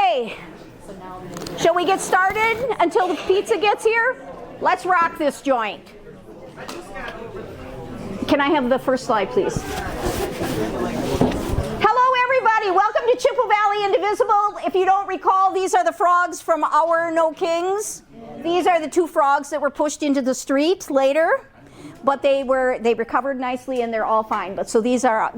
Okay, shall we get started until the pizza gets here? Let's rock this joint. Can I have the first slide, please? Hello, everybody. Welcome to Chippewa Valley Indivisible. If you don't recall, these are the frogs from Our No Kings. These are the two frogs that were pushed into the street later, but they recovered nicely and they're all fine. But so these are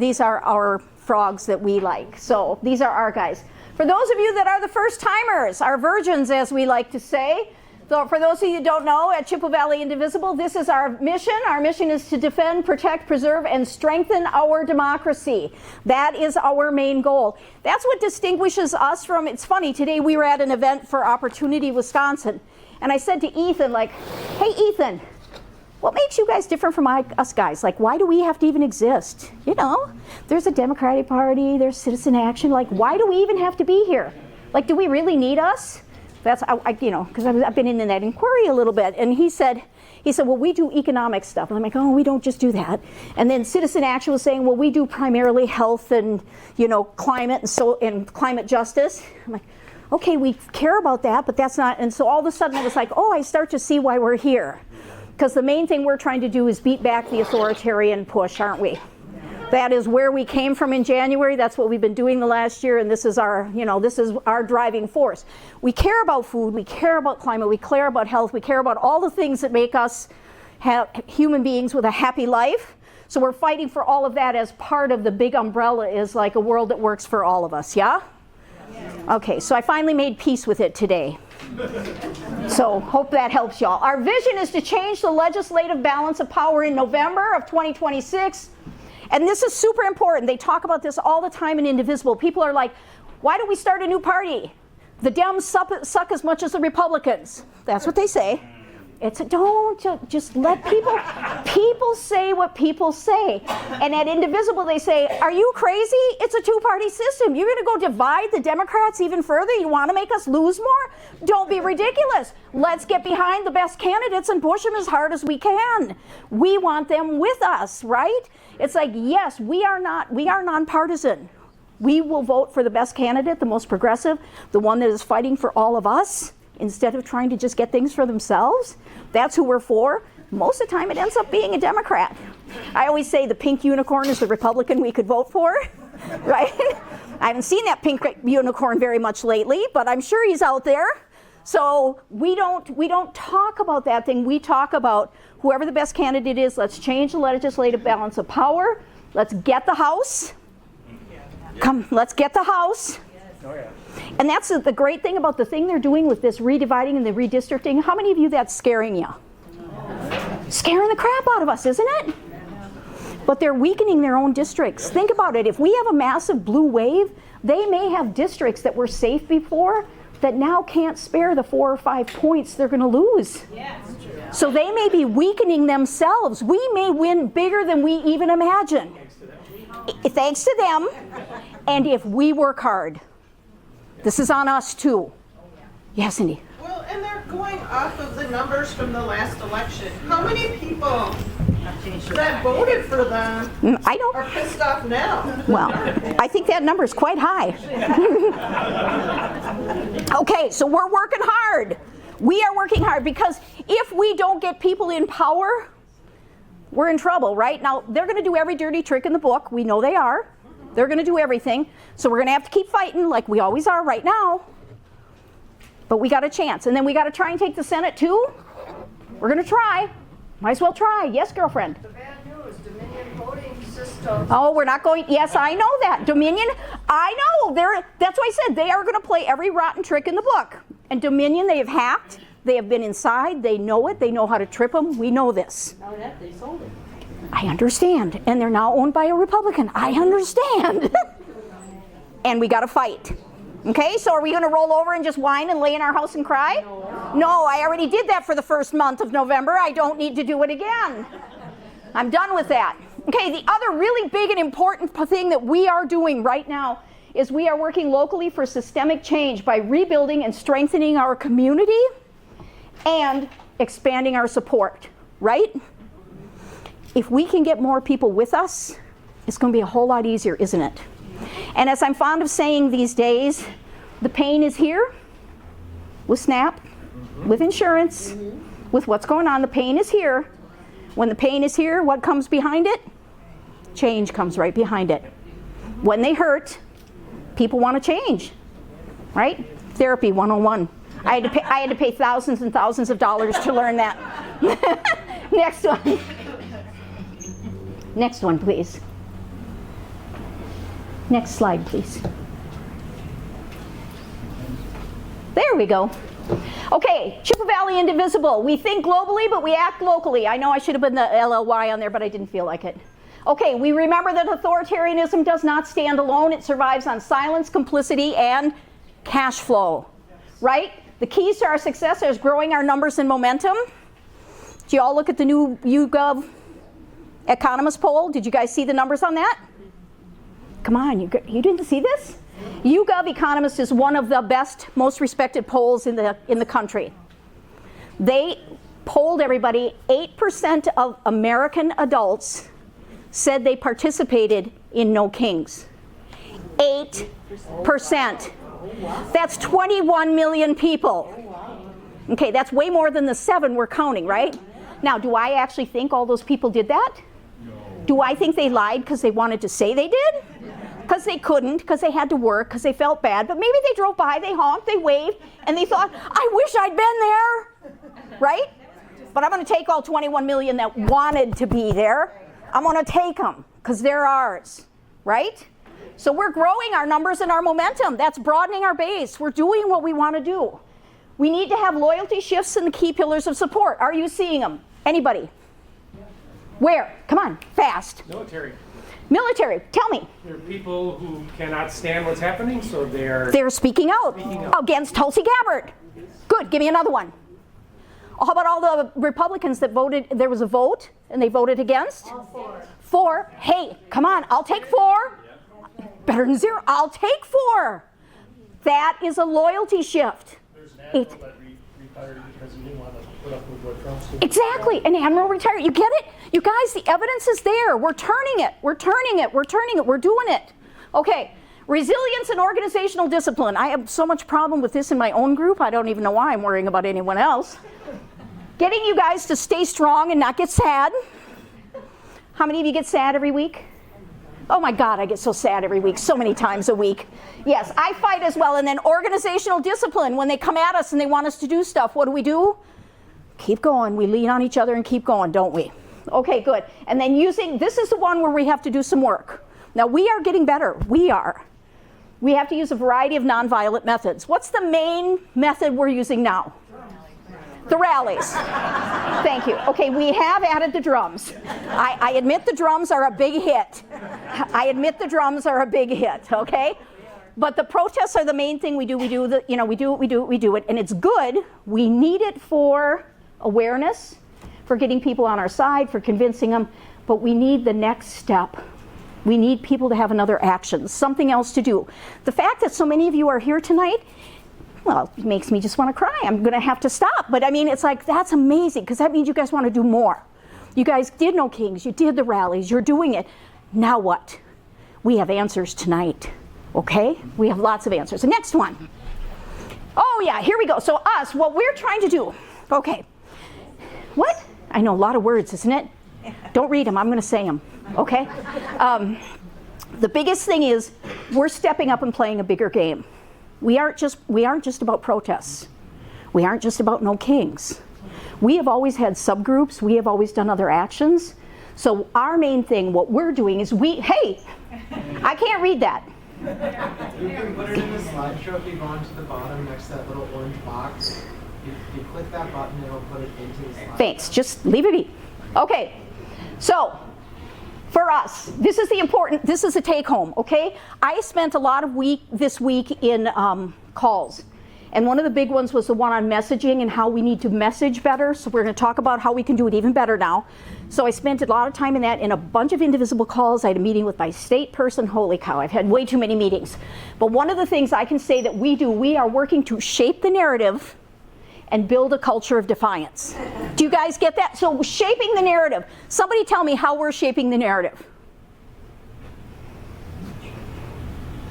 our frogs that we like. So these are our guys. For those of you that are the first timers, our virgins, as we like to say. So for those of you who don't know, at Chippewa Valley Indivisible, this is our mission. Our mission is to defend, protect, preserve, and strengthen our democracy. That is our main goal. That's what distinguishes us from, it's funny, today we were at an event for Opportunity Wisconsin, and I said to Ethan, like, hey Ethan, what makes you guys different from us guys? Like, why do we have to even exist? You know, there's a Democratic Party, there's Citizen Action, like, why do we even have to be here? Like, do we really need us? That's, because I've been in that inquiry a little bit, and he said, well, we do economic stuff. And I'm like, oh, we don't just do that. And then Citizen Action was saying, well, we do primarily health and, climate and climate justice. I'm like, okay, we care about that, but that's not, and so all of a sudden I was like, oh, I start to see why we're here. Because the main thing we're trying to do is beat back the authoritarian push, aren't we? That is where we came from in January. That's what we've been doing the last year, and this is our driving force. We care about food, we care about climate, we care about health, we care about all the things that make us human beings with a happy life. So we're fighting for all of that as part of the big umbrella is like a world that works for all of us, yeah? Okay, so I finally made peace with it today. So hope that helps y'all. Our vision is to change the legislative balance of power in November of 2026. And this is super important. They talk about this all the time in Indivisible. People are like, why don't we start a new party? The Dems suck as much as the Republicans. That's what they say. Just let people say what people say. And at Indivisible they say, are you crazy? It's a two-party system. You're gonna go divide the Democrats even further? You wanna make us lose more? Don't be ridiculous. Let's get behind the best candidates and push them as hard as we can. We want them with us, right? It's like, yes, we are nonpartisan. We will vote for the best candidate, the most progressive, the one that is fighting for all of us, instead of trying to just get things for themselves. That's who we're for. Most of the time it ends up being a Democrat. I always say the pink unicorn is the Republican we could vote for, right? I haven't seen that pink unicorn very much lately, but I'm sure he's out there. So we don't talk about that thing. We talk about whoever the best candidate is. Let's change the legislative balance of power. Let's get the House. Let's get the House. And that's the great thing about the thing they're doing with this redividing and the redistricting. How many of you that's scaring you? Scaring the crap out of us, isn't it? But they're weakening their own districts. Think about it. If we have a massive blue wave, they may have districts that were safe before that now can't spare the 4 or 5 points they're going to lose. Yeah, that's true. So they may be weakening themselves. We may win bigger than we even imagine. Thanks to them. And if we work hard. This is on us too. Yes, Cindy? Well, and they're going off of the numbers from the last election. How many people that voted for them are pissed off now? Well, I think that number is quite high. Okay, so we're working hard. We are working hard because if we don't get people in power, we're in trouble, right? Now, they're going to do every dirty trick in the book. We know they are. They're going to do everything. So we're going to have to keep fighting like we always are right now. But we got a chance. And then we got to try and take the Senate too. We're going to try. Might as well try. Yes, girlfriend? The bad news, Dominion voting system. Oh, we're not going. Yes, I know that. Dominion, I know. That's why I said they are going to play every rotten trick in the book. And Dominion, they have hacked. They have been inside. They know it. They know how to trip them. We know this. Now that they sold it. I understand. And they're now owned by a Republican. I understand. And we got to fight. Okay, so are we going to roll over and just whine and lay in our house and cry? No, I already did that for the first month of November. I don't need to do it again. I'm done with that. Okay, the other really big and important thing that we are doing right now is we are working locally for systemic change by rebuilding and strengthening our community and expanding our support, right? If we can get more people with us, it's going to be a whole lot easier, isn't it? And as I'm fond of saying these days, The pain is here with SNAP, with insurance, with what's going on. The pain is here. When the pain is here, what comes behind it? Change comes right behind it. When they hurt, people want to change, right? Therapy 101. I had to pay thousands and thousands of dollars to learn that. Next one. Next one, please. Next slide, please. There we go. Okay, Chippewa Valley Indivisible. We think globally, but we act locally. I know I should have put the LLY on there, but I didn't feel like it. Okay, we remember that authoritarianism does not stand alone. It survives on silence, complicity, and cash flow, right? The keys to our success is growing our numbers and momentum. Did you all look at the new YouGov Economist poll? Did you guys see the numbers on that? Come on, you didn't see this? YouGov Economist is one of the best, most respected polls in the country. They polled everybody. 8% of American adults said they participated in No Kings. 8%. That's 21 million people. Okay, that's way more than the 7 we're counting, right? Now, do I actually think all those people did that? Do I think they lied because they wanted to say they did? Because they couldn't, because they had to work, because they felt bad. But maybe they drove by, they honked, they waved, and they thought, I wish I'd been there, right? But I'm going to take all 21 million that wanted to be there. I'm going to take them, because they're ours, right? So we're growing our numbers and our momentum. That's broadening our base. We're doing what we want to do. We need to have loyalty shifts in the key pillars of support. Are you seeing them? Anybody? Where? Come on, fast. Military. Military, tell me. There are people who cannot stand what's happening, so they're speaking out against Tulsi Gabbard. Good, give me another one. How about all the Republicans that voted, there was a vote, and they voted against? All 4. 4. Hey, come on, I'll take 4. Better than 0. I'll take 4. That is a loyalty shift. There's an admiral that retired because he didn't want to put up with what Trump's doing. Exactly, an admiral retired. You get it? You guys, the evidence is there. We're turning it. We're turning it. We're turning it. We're doing it. Okay, resilience and organizational discipline. I have so much problem with this in my own group. I don't even know why I'm worrying about anyone else. Getting you guys to stay strong and not get sad. How many of you get sad every week? Oh my God, I get so sad every week, so many times a week. Yes, I fight as well. And then organizational discipline. When they come at us and they want us to do stuff, what do? Keep going. We lean on each other and keep going, don't we? Okay, good. And then this is the one where we have to do some work. Now, we are getting better. We have to use a variety of nonviolent methods. What's the main method we're using now? The rallies. Thank you. Okay, we have added the drums. I admit the drums are a big hit. Okay? But the protests are the main thing we do. We do it, and it's good. We need it for awareness, for getting people on our side, for convincing them, but we need the next step. We need people to have another action, something else to do. The fact that so many of you are here tonight, well, it makes me just want to cry. I'm going to have to stop. But I mean, it's like, that's amazing, because that means you guys want to do more. You guys did No Kings. You did the rallies. You're doing it. Now what? We have answers tonight, okay? We have lots of answers. The next one. Oh, yeah, here we go. So us, what we're trying to do. Okay. What? I know, a lot of words, isn't it? Don't read them. I'm going to say them, okay? The biggest thing is we're stepping up and playing a bigger game. We aren't just about protests. We aren't just about No Kings. We have always had subgroups. We have always done other actions. So our main thing, what we're doing is hey, I can't read that. You can put it in the slideshow if you go onto the bottom next to that little orange box. You click that button, it'll put it into the slide. Thanks, just leave it be. Okay, so for us, this is the take home, okay? I spent a lot of this week in calls. And one of the big ones was the one on messaging and how we need to message better. So we're going to talk about how we can do it even better now. So I spent a lot of time in that in a bunch of indivisible calls. I had a meeting with my state person. Holy cow, I've had way too many meetings. But one of the things I can say that we are working to shape the narrative and build a culture of defiance. Do you guys get that? So shaping the narrative. Somebody tell me how we're shaping the narrative.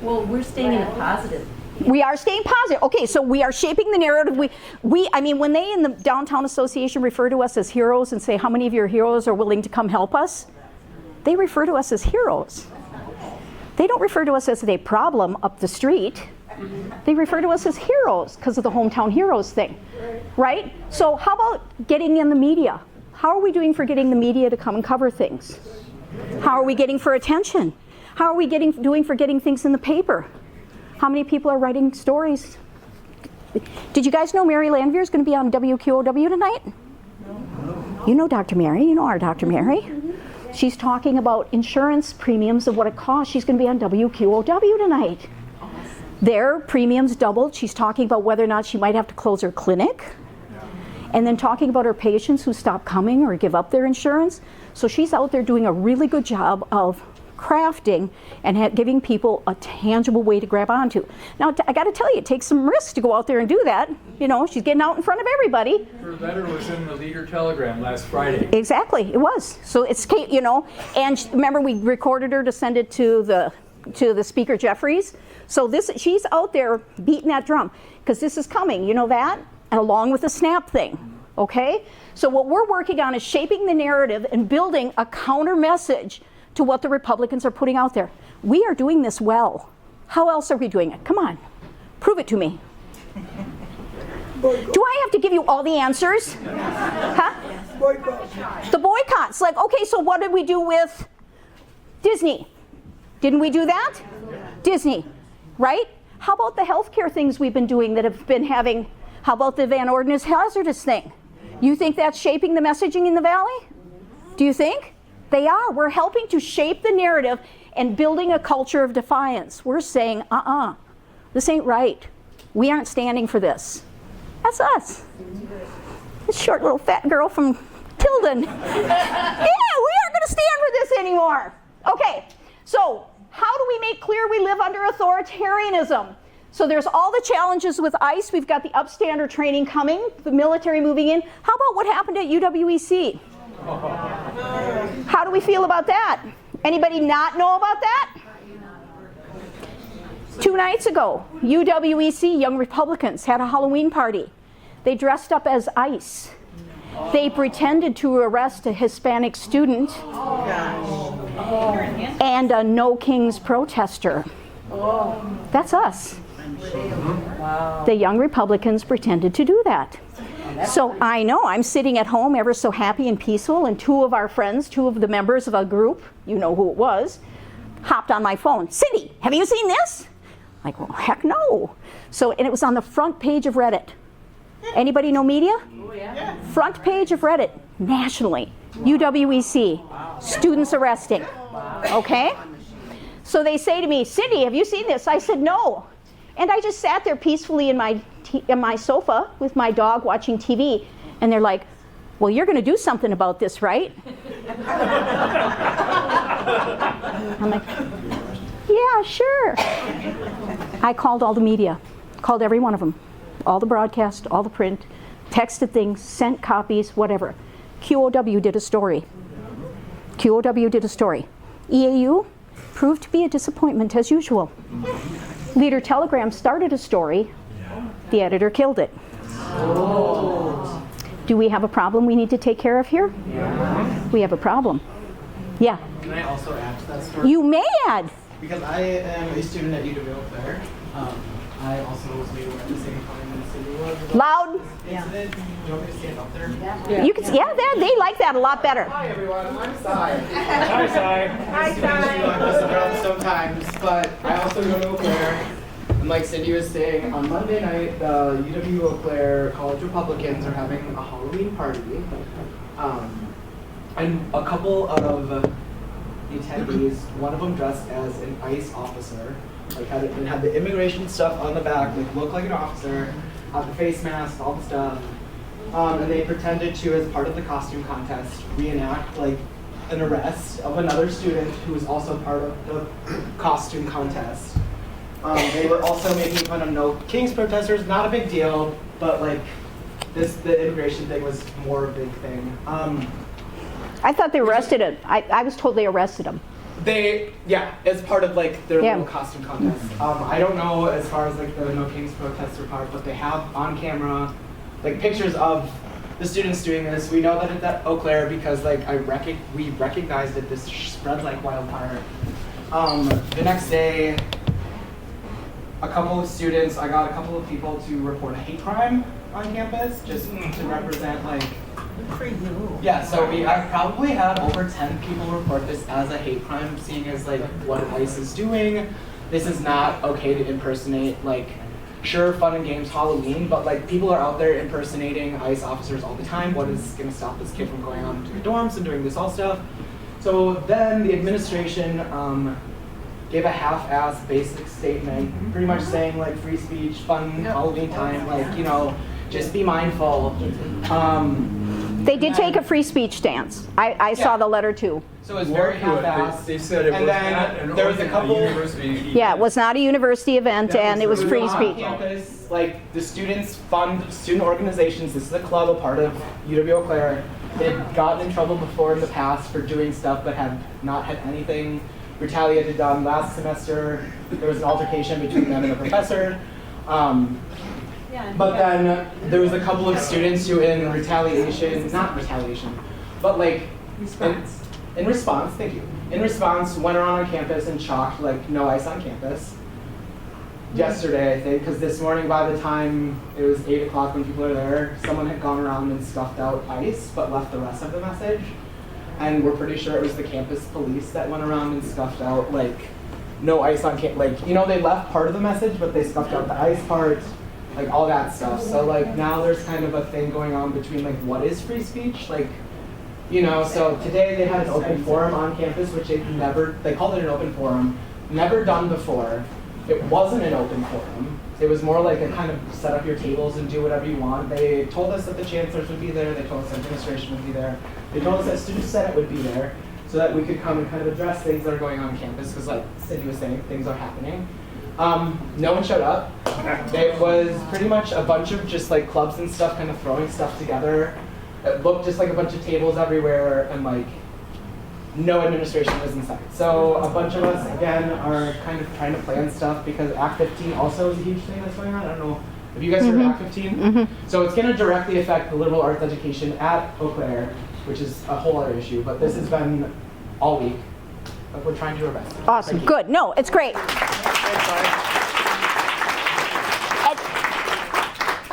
Well, we're staying in a positive We are staying positive. Okay, so we are shaping the narrative. I mean, when they in the Downtown Association refer to us as heroes and say, how many of your heroes are willing to come help us? They refer to us as heroes. They don't refer to us as a problem up the street. They refer to us as heroes because of the hometown heroes thing, right? So how about getting in the media? How are we doing for getting the media to come and cover things? How are we getting for attention? How are we doing for getting things in the paper? How many people are writing stories? Did you guys know Mary Landveer is going to be on WQOW tonight? No. You know Dr. Mary. You know our Dr. Mary. She's talking about insurance premiums of what it costs. She's going to be on WQOW tonight. Their premiums doubled. She's talking about whether or not she might have to close her clinic. And then talking about her patients who stop coming or give up their insurance. So she's out there doing a really good job of crafting and giving people a tangible way to grab onto. Now, I got to tell you, it takes some risk to go out there and do that. You know, she's getting out in front of everybody. Her letter was in the Leader Telegram last Friday. Exactly, it was. So it's, you know, and remember we recorded her to send it to the Speaker Jeffries. So she's out there beating that drum because this is coming. You know that, and along with the SNAP thing. Okay, so what we're working on is shaping the narrative and building a counter message to what the Republicans are putting out there. We are doing this well. How else are we doing it? Come on, prove it to me. Do I have to give you all the answers? Huh? The boycotts. Like, okay, so what did we do with Disney? Didn't we do that? Disney, right? How about the healthcare things we've been doing that have been having, how about the Van Orden is hazardous thing? You think that's shaping the messaging in the Valley? Do you think? They are. We're helping to shape the narrative and building a culture of defiance. We're saying, this ain't right. We aren't standing for this. That's us. This short little fat girl from Tilden. Yeah, we aren't going to stand for this anymore. Okay, so how do we make clear we live under authoritarianism? So there's all the challenges with ICE. We've got the upstander training coming, the military moving in. How about what happened at UWEC? How do we feel about that? Anybody not know about that? 2 nights ago, UWEC, Young Republicans, had a Halloween party. They dressed up as ICE. They pretended to arrest a Hispanic student and a No Kings protester. That's us. The Young Republicans pretended to do that. So I know, I'm sitting at home ever so happy and peaceful, and 2 of our friends, 2 of the members of a group, you know who it was, hopped on my phone. Cindy, have you seen this? Like, well, heck no. So, and it was on the front page of Reddit. Anybody know media? Oh, yeah. Front page of Reddit, nationally. UWEC, students arresting. Okay? So they say to me, Cindy, have you seen this? I said, no. And I just sat there peacefully in my sofa with my dog watching TV. And they're like, well, you're going to do something about this, right? I'm like, yeah, sure. I called all the media, called every one of them, all the broadcast, all the print, texted things, sent copies, whatever. QOW did a story. QOW did a story. EAU proved to be a disappointment as usual. Leader Telegram started a story. The editor killed it. Do we have a problem we need to take care of here? Yeah. We have a problem. Yeah. Can I also add to that story? You may add. Because I am a student at UW there. I also was made aware at the same time as Cindy was. Loud. Incident. Do you want me to stand up there? Yeah. You can. Yeah, they like that a lot better. Hi everyone, I'm Sai. Hi, Sai. Hi, Sai. I'm just around sometimes, but I also go to Eau Claire. And like Cindy was saying, on Monday night, the UW Eau Claire College Republicans are having a Halloween party. And a couple of the attendees, one of them dressed as an ICE officer, like had the immigration stuff on the back, like looked like an officer, had the face mask, all the stuff. And they pretended to, as part of the costume contest, reenact like an arrest of another student who was also part of the costume contest. They were also making fun of No Kings protesters, not a big deal, but like the immigration thing was more a big thing. I thought they arrested him. I was told they arrested him. it's part of like their Yeah. little costume contest. I don't know as far as like the No Kings protester part, but they have on camera like pictures of the students doing this. We know that it's at Eau Claire because like we recognized that this spread like wildfire. The next day, I got a couple of people to report a hate crime on campus, just to represent like. Yeah, so I probably had over 10 people report this as a hate crime, seeing as like what ICE is doing. This is not okay to impersonate, like, sure, fun and games, Halloween, but like people are out there impersonating ICE officers all the time. What is gonna stop this kid from going on to the dorms and doing this all stuff? So then the administration gave a half-assed basic statement, pretty much saying like free speech, fun, Halloween time, like, you know, just be mindful. They did take a free speech stance. I saw the letter too. So it was very half-assed. They said it was not a university event. Yeah, it was not a university event, and it was free On speech. campus, like the students fund student organizations. This is a club, a part of UW Eau Claire. They've gotten in trouble before in the past for doing stuff, but have not had anything retaliated done. Last semester, there was an altercation between them and a professor. But then there was a couple of students who not retaliation, but like in response, thank you. In response, went around on campus and chalked like no ICE on campus. Yesterday, I think, because this morning by the time it was 8 o'clock when people are there, someone had gone around and scuffed out ICE, but left the rest of the message. And we're pretty sure it was the campus police that went around and scuffed out like no ICE on campus. Like, you know, they left part of the message, but they scuffed out the ICE part. Like all that stuff. So like now there's kind of a thing going on between like what is free speech, like, you know. So today they had an open forum on campus, which they called it an open forum, never done before. It wasn't an open forum. It was more like a kind of set up your tables and do whatever you want. They told us that the chancellors would be there. They told us administration would be there. They told us that student senate would be there, so that we could come and kind of address things that are going on campus. Because like Cindy was saying, things are happening. No one showed up. It was pretty much a bunch of just like clubs and stuff kind of throwing stuff together. It looked just like a bunch of tables everywhere and like no administration was in sight. So a bunch of us, again, are kind of trying to plan stuff because Act 15 also is a huge thing that's going on. I don't know, have you guys heard of Act 15? So it's going to directly affect the liberal arts education at Eau Claire, which is a whole other issue, but this has been all week. But we're trying to do our best. Awesome, good. No, it's great.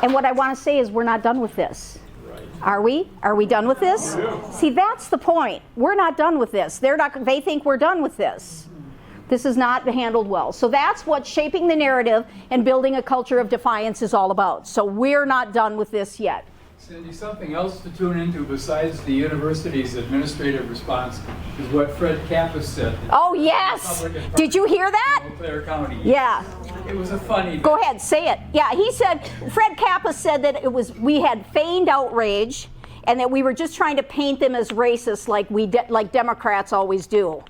And what I want to say is we're not done with this. Are we? Are we done with this? See, that's the point. We're not done with this. They think we're done with this. This is not handled well. So that's what shaping the narrative and building a culture of defiance is all about. So we're not done with this yet. Cindy, something else to tune into besides the university's administrative response is what Fred Kappas said. Oh, yes. Did you hear that? Eau Claire County. Yeah. It was a funny. Go ahead, say it. Yeah, he said, Fred Kappas said that we had feigned outrage and that we were just trying to paint them as racist like Democrats always do.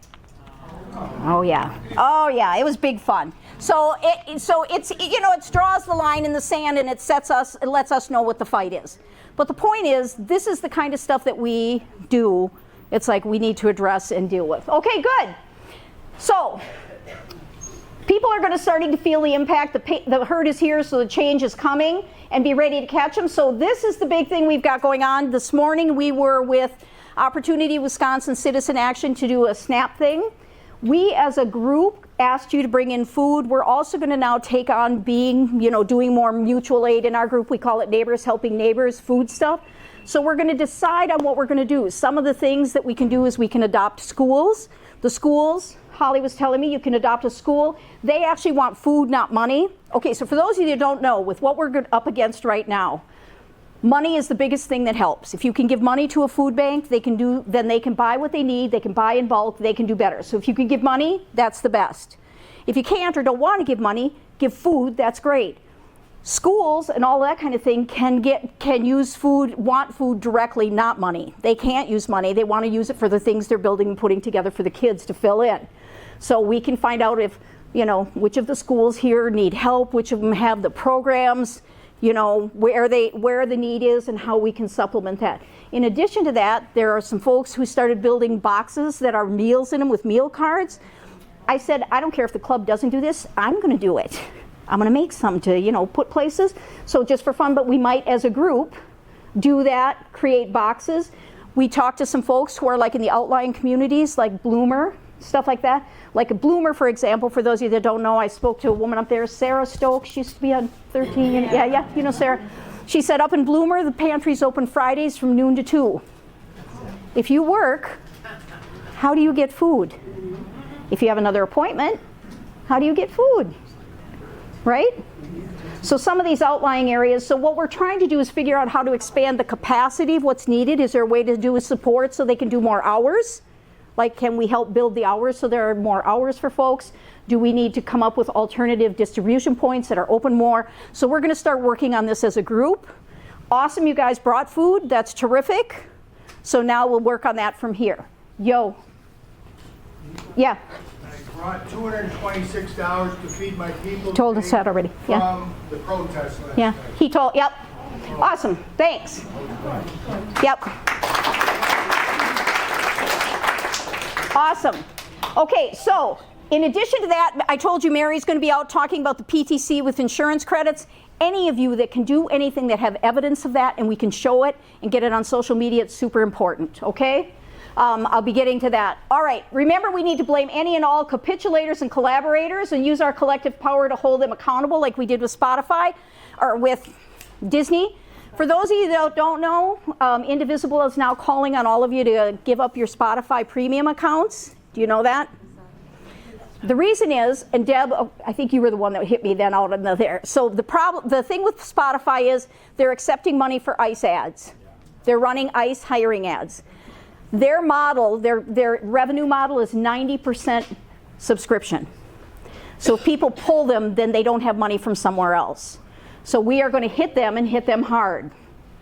Oh yeah, it was big fun. So it's it draws the line in the sand and it lets us know what the fight is. But the point is, this is the kind of stuff that we do. It's like we need to address and deal with. Okay, good. So people are going to starting to feel the impact. The herd is here, so the change is coming, and be ready to catch them. So this is the big thing we've got going on. This morning we were with Opportunity Wisconsin Citizen Action to do a SNAP thing. We as a group asked you to bring in food. We're also going to now take on doing more mutual aid in our group. We call it Neighbors Helping Neighbors, food stuff. So we're going to decide on what we're going to do. Some of the things that we can do is we can adopt schools. The schools, Holly was telling me, you can adopt a school. They actually want food, not money. Okay, so for those of you that don't know, with what we're up against right now, money is the biggest thing that helps. If you can give money to a food bank, then they can buy what they need, they can buy in bulk, they can do better. So if you can give money, that's the best. If you can't or don't want to give money, give food, that's great. Schools and all that kind of thing can use food, want food directly, not money. They can't use money, they want to use it for the things they're building and putting together for the kids to fill in. So we can find out if, which of the schools here need help, which of them have the programs, you know, where the need is and how we can supplement that. In addition to that, there are some folks who started building boxes that are meals in them with meal cards. I said, I don't care if the club doesn't do this, I'm going to do it. I'm going to make some to, you know, put places. So just for fun, but we might as a group do that, create boxes. We talked to some folks who are like in the outlying communities, like Bloomer, stuff like that. Like a Bloomer, for example, for those of you that don't know, I spoke to a woman up there, Sarah Stokes. She used to be on 13. Yeah, you know Sarah. She said up in Bloomer, the pantry's open Fridays from noon to 2. If you work, how do you get food? If you have another appointment, how do you get food? Right? So some of these outlying areas, so what we're trying to do is figure out how to expand the capacity of what's needed. Is there a way to do a support so they can do more hours? Like, can we help build the hours so there are more hours for folks? Do we need to come up with alternative distribution points that are open more? So we're going to start working on this as a group. Awesome, you guys brought food. That's terrific. So now we'll work on that from here. Yo. Yeah. I brought $226 to feed my people. Told us that already. Yeah. From the protest last Yeah. night. He told. Yep. Awesome. Thanks. Yep. Awesome. Okay, so in addition to that, I told you Mary's going to be out talking about the PTC with insurance credits. Any of you that can do anything that have evidence of that and we can show it and get it on social media, it's super important, okay? I'll be getting to that. All right, remember we need to blame any and all capitulators and collaborators and use our collective power to hold them accountable like we did with Spotify or with Disney. For those of you that don't know, Indivisible is now calling on all of you to give up your Spotify premium accounts. Do you know that? The reason is, and Deb, I think you were the one that hit me then out in there. So the thing with Spotify is they're accepting money for ICE ads. They're running ICE hiring ads. Their model, their revenue model is 90% subscription. So if people pull them, then they don't have money from somewhere else. So we are going to hit them and hit them hard,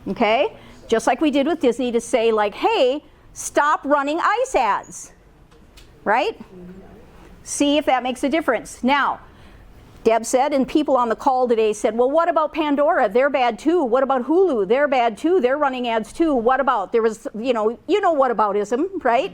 okay? Just like we did with Disney to say like, hey, stop running ICE ads, right? See if that makes a difference. Now, Deb said, and people on the call today said, well, what about Pandora? They're bad too. What about Hulu? They're bad too. They're running ads too. What about? There was, you know whataboutism, right?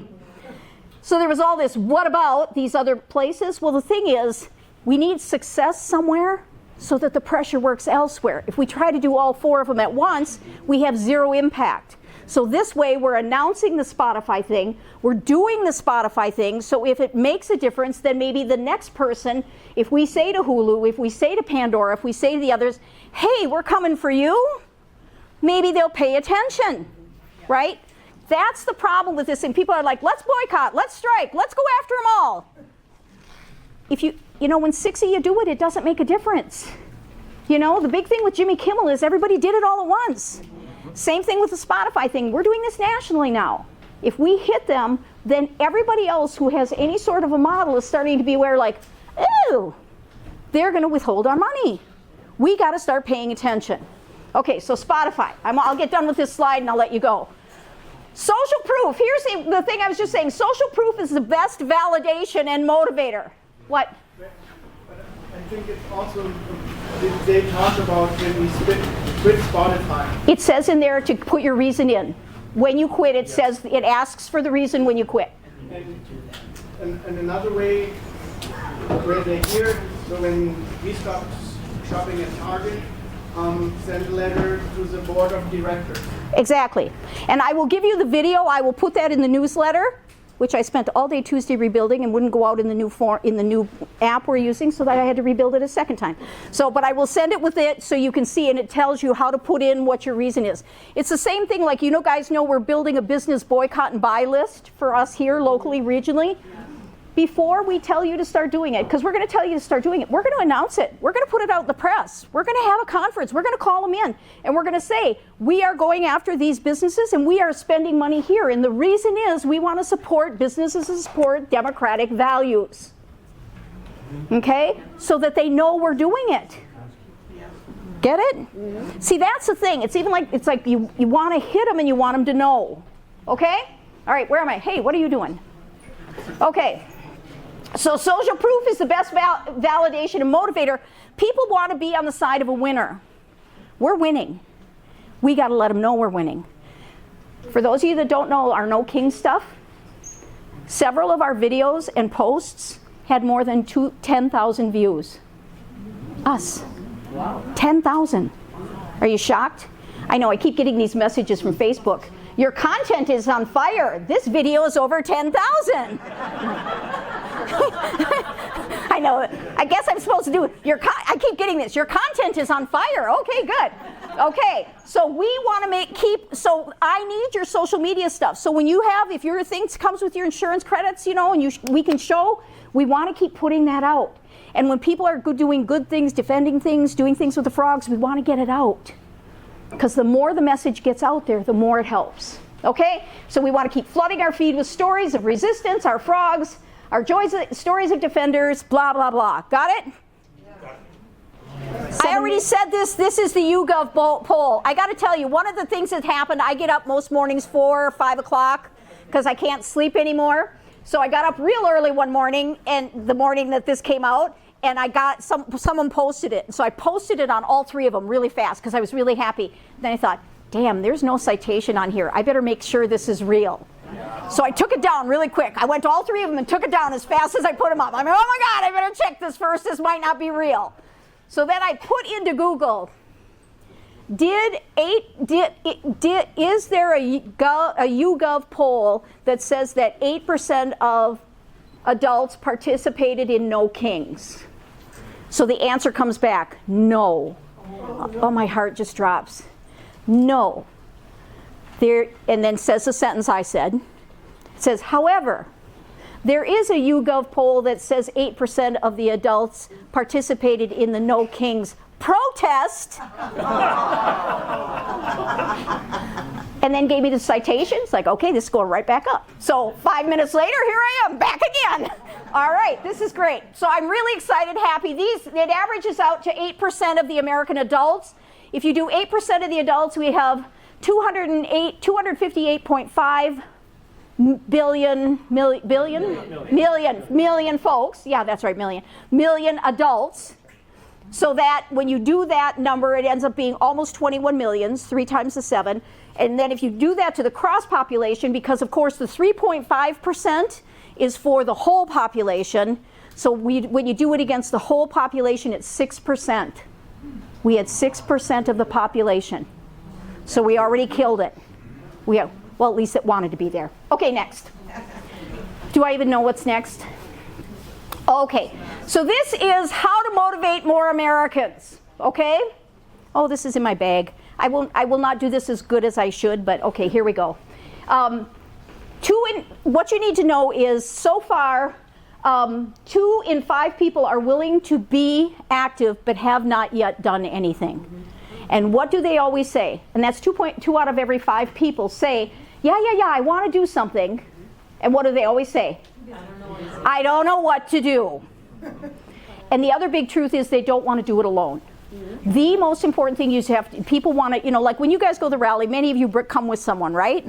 So there was all this, what about these other places? Well, the thing is, we need success somewhere so that the pressure works elsewhere. If we try to do all 4 of them at once, we have 0 impact. So this way, we're announcing the Spotify thing, we're doing the Spotify thing, so if it makes a difference, then maybe the next person, if we say to Hulu, if we say to Pandora, if we say to the others, hey, we're coming for you, maybe they'll pay attention, right? That's the problem with this, and people are like, let's boycott, let's strike, let's go after them all. If you know, when 6 of you do it, it doesn't make a difference. You know, the big thing with Jimmy Kimmel is everybody did it all at once. Same thing with the Spotify thing. We're doing this nationally now. If we hit them, then everybody else who has any sort of a model is starting to be aware like, oh, they're going to withhold our money. We got to start paying attention. Okay, so Spotify. I'll get done with this slide and I'll let you go. Social proof. Here's the thing I was just saying. Social proof is the best validation and motivator. What? I think it's also, they talk about when we quit Spotify. It says in there to put your reason in. When you quit, it says, it asks for the reason when you quit. And another way where they hear, so when we stopped shopping at Target, send a letter to the board of directors. Exactly. And I will give you the video. I will put that in the newsletter, which I spent all day Tuesday rebuilding and wouldn't go out in the new app we're using, so that I had to rebuild it a second time. So, but I will send it with it so you can see, and it tells you how to put in what your reason is. It's the same thing, like, you know, guys know we're building a business boycott and buy list for us here locally, regionally. Before we tell you to start doing it, because we're going to tell you to start doing it, we're going to announce it. We're going to put it out in the press. We're going to have a conference. We're going to call them in. And we're going to say, we are going after these businesses and we are spending money here. And the reason is we want to support businesses and support democratic values. Okay? So that they know we're doing it. Get it? Mm-hmm. See, that's the thing. It's even like, it's like you want to hit them and you want them to know. Okay? All right, where am I? Hey, what are you doing? Okay. So social proof is the best validation and motivator. People want to be on the side of a winner. we're winning. We got to let them know we're winning. For those of you that don't know our No King stuff, several of our videos and posts had more than 10,000 views. Us. Wow. 10,000. Are you shocked? I know, I keep getting these messages from Facebook. Your content is on fire. This video is over 10,000. I know. I guess I'm supposed to do it. I keep getting this. Your content is on fire. Okay, good. Okay, so we want to so I need your social media stuff. So when you have, if your thing comes with your insurance credits, you know, and we can show, we want to keep putting that out. And when people are doing good things, defending things, doing things with the frogs, we want to get it out. Because the more the message gets out there, the more it helps. Okay? So we want to keep flooding our feed with stories of resistance, our frogs, our stories of defenders, blah, blah, blah. Got it? I already said this. This is the YouGov poll. I got to tell you, one of the things that happened, I get up most mornings 4 or 5 o'clock because I can't sleep anymore. So I got up real early one morning, and the morning that this came out, and I got someone posted it. So I posted it on all 3 of them really fast because I was really happy. Then I thought, damn, there's no citation on here. I better make sure this is real. So I took it down really quick. I went to all 3 of them and took it down as fast as I put them up. I'm like, oh my God, I better check this first. This might not be real. So then I put into Google, is there a YouGov poll that says that 8% of adults participated in No Kings? So the answer comes back, no. Oh, my heart just drops. No. And then says the sentence I said. It says, however, there is a YouGov poll that says 8% of the adults participated in the No Kings protest. And then gave me the citations, like, okay, this is going right back up. So 5 minutes later, here I am, back again. All right, this is great. So I'm really excited, happy. It averages out to 8% of the American adults. If you do 8% of the adults, we have 258.5 million folks. Yeah, that's right, million adults. So that when you do that number, it ends up being almost 21 millions, 3 times the 7. And then if you do that to the cross population, because of course the 3.5% is for the whole population. So when you do it against the whole population, it's 6%. We had 6% of the population. So we already killed it. Well, at least it wanted to be there. Okay, next. Do I even know what's next? Okay, so this is how to motivate more Americans. Okay? Oh, this is in my bag. I will not do this as good as I should, but okay, here we go. What you need to know is, so far, 2 in 5 people are willing to be active but have not yet done anything. And what do they always say? And that's 2.2 out of every 5 people say, yeah, I want to do something. And what do they always say? I don't know what to do. And the other big truth is they don't want to do it alone. The most important thing is people want to, like when you guys go to the rally, many of you come with someone, right?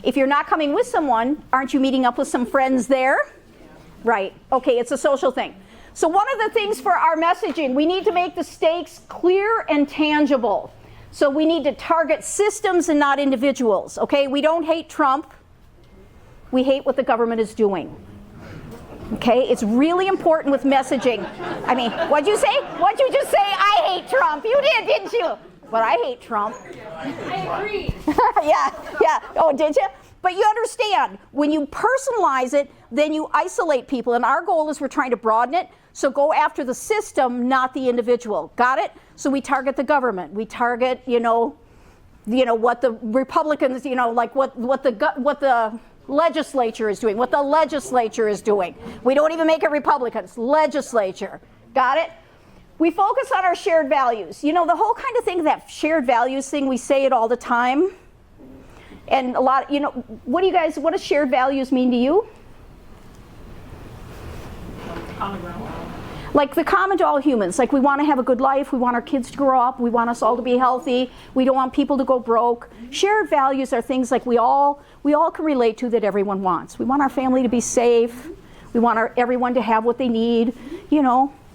If you're not coming with someone, aren't you meeting up with some friends there? Right. Okay, it's a social thing. So one of the things for our messaging, we need to make the stakes clear and tangible. So we need to target systems and not individuals. Okay, we don't hate Trump. We hate what the government is doing. Okay, it's really important with messaging. I mean, what'd you say? What'd you just say? I hate Trump. You did, didn't you? But I hate Trump. I agree. Yeah. Oh, did you? But you understand, when you personalize it, then you isolate people. And our goal is we're trying to broaden it. So go after the system, not the individual. Got it? So we target the government. We target, what the Republicans, like what the legislature is doing, what the legislature is doing. We don't even make it Republicans. Legislature. Got it? We focus on our shared values. The whole kind of thing, that shared values thing, we say it all the time. And a lot, what does shared values mean to you? Common ground. Like the common to all humans. Like we want to have a good life. We want our kids to grow up. We want us all to be healthy. We don't want people to go broke. Shared values are things like we all can relate to, that everyone wants. We want our family to be safe. We want everyone to have what they need,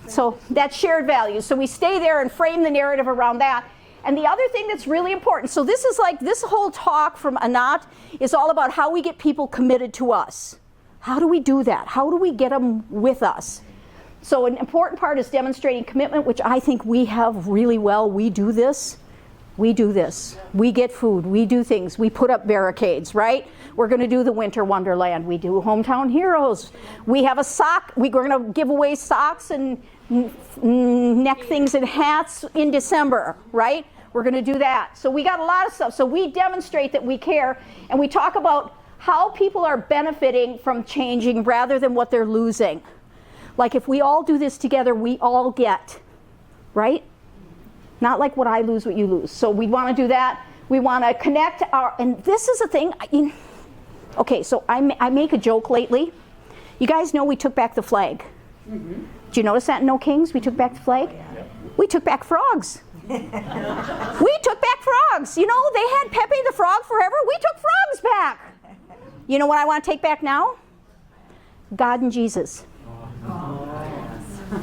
So that's shared values. So we stay there and frame the narrative around that. And the other thing that's really important, so this is like, this whole talk from Anat is all about how we get people committed to us. How do we do that? How do we get them with us? So an important part is demonstrating commitment, which I think we have really well. We do this. We do this. We get food. We do things. We put up barricades, right? We're going to do the Winter Wonderland. We do Hometown Heroes. We have a sock. We're going to give away socks and neck things and hats in December, right? We're going to do that. So we got a lot of stuff. So we demonstrate that we care, and we talk about how people are benefiting from changing rather than what they're losing. Like if we all do this together, we all get, right? Not like what I lose, what you lose. So we want to do that. We want to connect our, and this is a thing. Okay, so I make a joke lately. You guys know we took back the flag. Mm-hmm. Did you notice that in No Kings? We took back the flag? Yeah. We took back frogs. We took back frogs. You know, they had Pepe the Frog forever. We took frogs back. You know what I want to take back now? God and Jesus.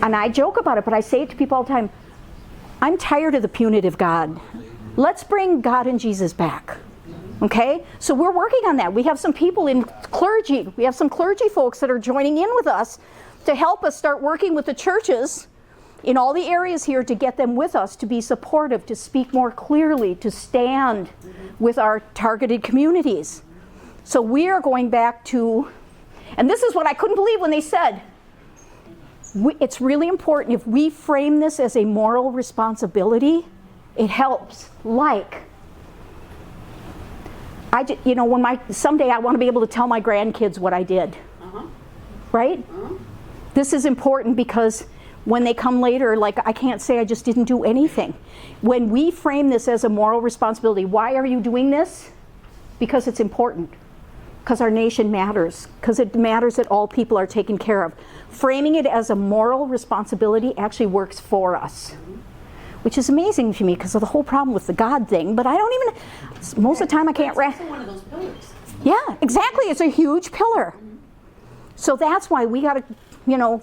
And I joke about it, but I say it to people all the time. I'm tired of the punitive God. Let's bring God and Jesus back. Okay? So we're working on that. We have some people in clergy. We have some clergy folks that are joining in with us to help us start working with the churches in all the areas here to get them with us, to be supportive, to speak more clearly, to stand with our targeted communities. So we are going back to, and this is what I couldn't believe when they said, it's really important if we frame this as a moral responsibility, it helps. Like, someday I want to be able to tell my grandkids what I did. Right? This is important because when they come later, like I can't say I just didn't do anything. When we frame this as a moral responsibility, why are you doing this? Because it's important. Because our nation matters. Because it matters that all people are taken care of. Framing it as a moral responsibility actually works for us. Which is amazing to me because of the whole problem with the God thing. But I don't even, most of the time I can't It's also one of those pillars. Yeah, exactly. It's a huge pillar. So that's why we got to,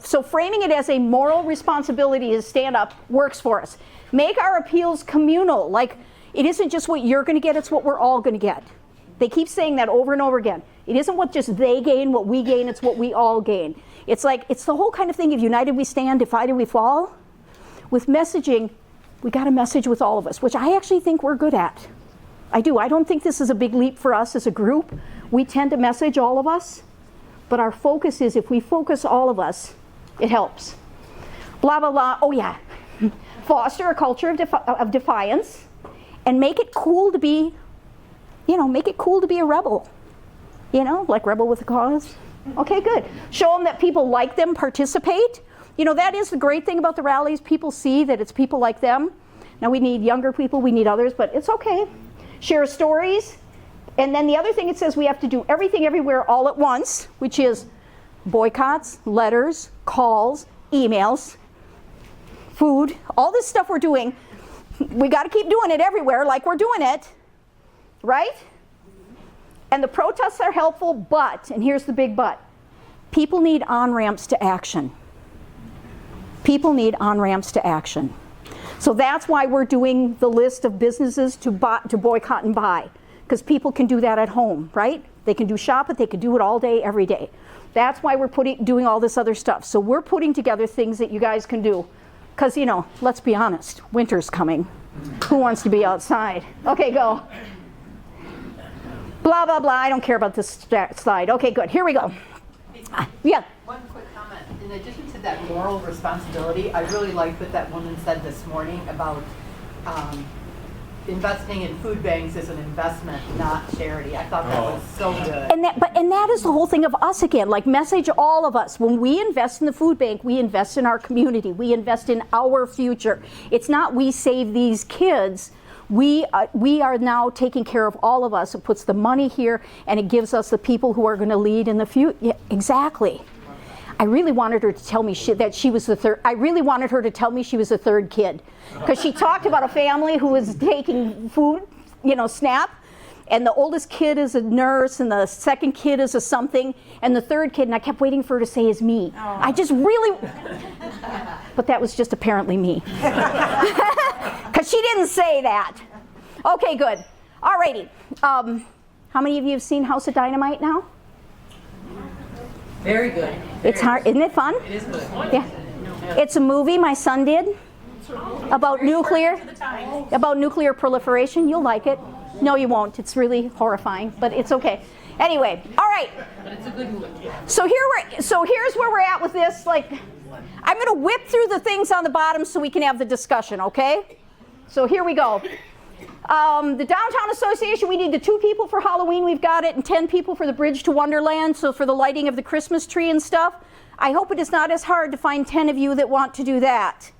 so framing it as a moral responsibility to stand up works for us. Make our appeals communal. Like, it isn't just what you're going to get, it's what we're all going to get. They keep saying that over and over again. It isn't what just they gain, what we gain, it's what we all gain. It's like, it's the whole kind of thing of united we stand, divided we fall. With messaging, we got a message with all of us, which I actually think we're good at. I do. I don't think this is a big leap for us as a group. We tend to message all of us. But our focus is, if we focus all of us, it helps. Blah, blah, blah. Oh, yeah. Foster a culture of defiance and make it cool to be, make it cool to be a rebel. Like rebel with a cause. Okay, good. Show them that people like them, participate. That is the great thing about the rallies. People see that it's people like them. Now we need younger people, we need others, but it's okay. Share stories. And then the other thing it says we have to do everything everywhere all at once, which is boycotts, letters, calls, emails, food, all this stuff we're doing. We got to keep doing it everywhere like we're doing it, right? And the protests are helpful, but, and here's the big but, people need on-ramps to action. People need on-ramps to action. So that's why we're doing the list of businesses to boycott and buy. Because people can do that at home, right? They can do shop it, they can do it all day, every day. That's why we're doing all this other stuff. So we're putting together things that you guys can do. Because, let's be honest, winter's coming. Who wants to be outside? Okay, go. Blah, blah, blah. I don't care about this slide. Okay, good. Here we go. Yeah. One quick comment. In addition to that moral responsibility, I really like what that woman said this morning about investing in food banks is an investment, not charity. I thought that was so good. And that is the whole thing of us again. Like, message all of us. When we invest in the food bank, we invest in our community. We invest in our future. It's not we save these kids. We are now taking care of all of us. It puts the money here, and it gives us the people who are going to lead in the future. Yeah, exactly. I really wanted her to tell me that she was the third. I really wanted her to tell me she was the third kid, because she talked about a family who was taking food, SNAP, and the oldest kid is a nurse, and the second kid is a something, and the third kid, and I kept waiting for her to say is me. Oh. I just really, but that was just apparently me. Because she didn't say that. Okay, good. Alrighty. How many of you have seen House of Dynamite now? Very good. It's hard, isn't it fun? It is good. Yeah. It's a movie my son did about nuclear proliferation. You'll like it. No, you won't. It's really horrifying, but it's okay. Anyway, all right. But it's a good movie. So here's where we're at with this. Like, I'm going to whip through the things on the bottom so we can have the discussion, okay? So here we go. The Downtown Association, we need the 2 people for Halloween. We've got it, and 10 people for the Bridge to Wonderland, so for the lighting of the Christmas tree and stuff. I hope it is not as hard to find 10 of you that want to do that.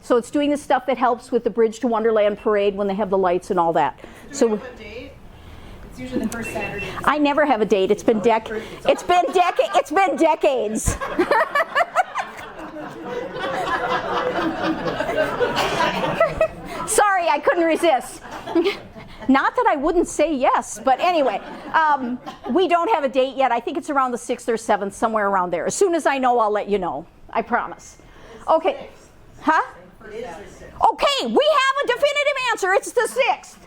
So it's doing the stuff that helps with the Bridge to Wonderland parade when they have the lights and all that. Do we have a date? It's usually the first Saturday. I never have a date. It's been decades. Sorry, I couldn't resist. Not that I wouldn't say yes, but anyway, we don't have a date yet. I think it's around the 6th or 7th, somewhere around there. As soon as I know, I'll let you know. I promise. Okay. Huh? Okay, we have a definitive answer. It's the 6th.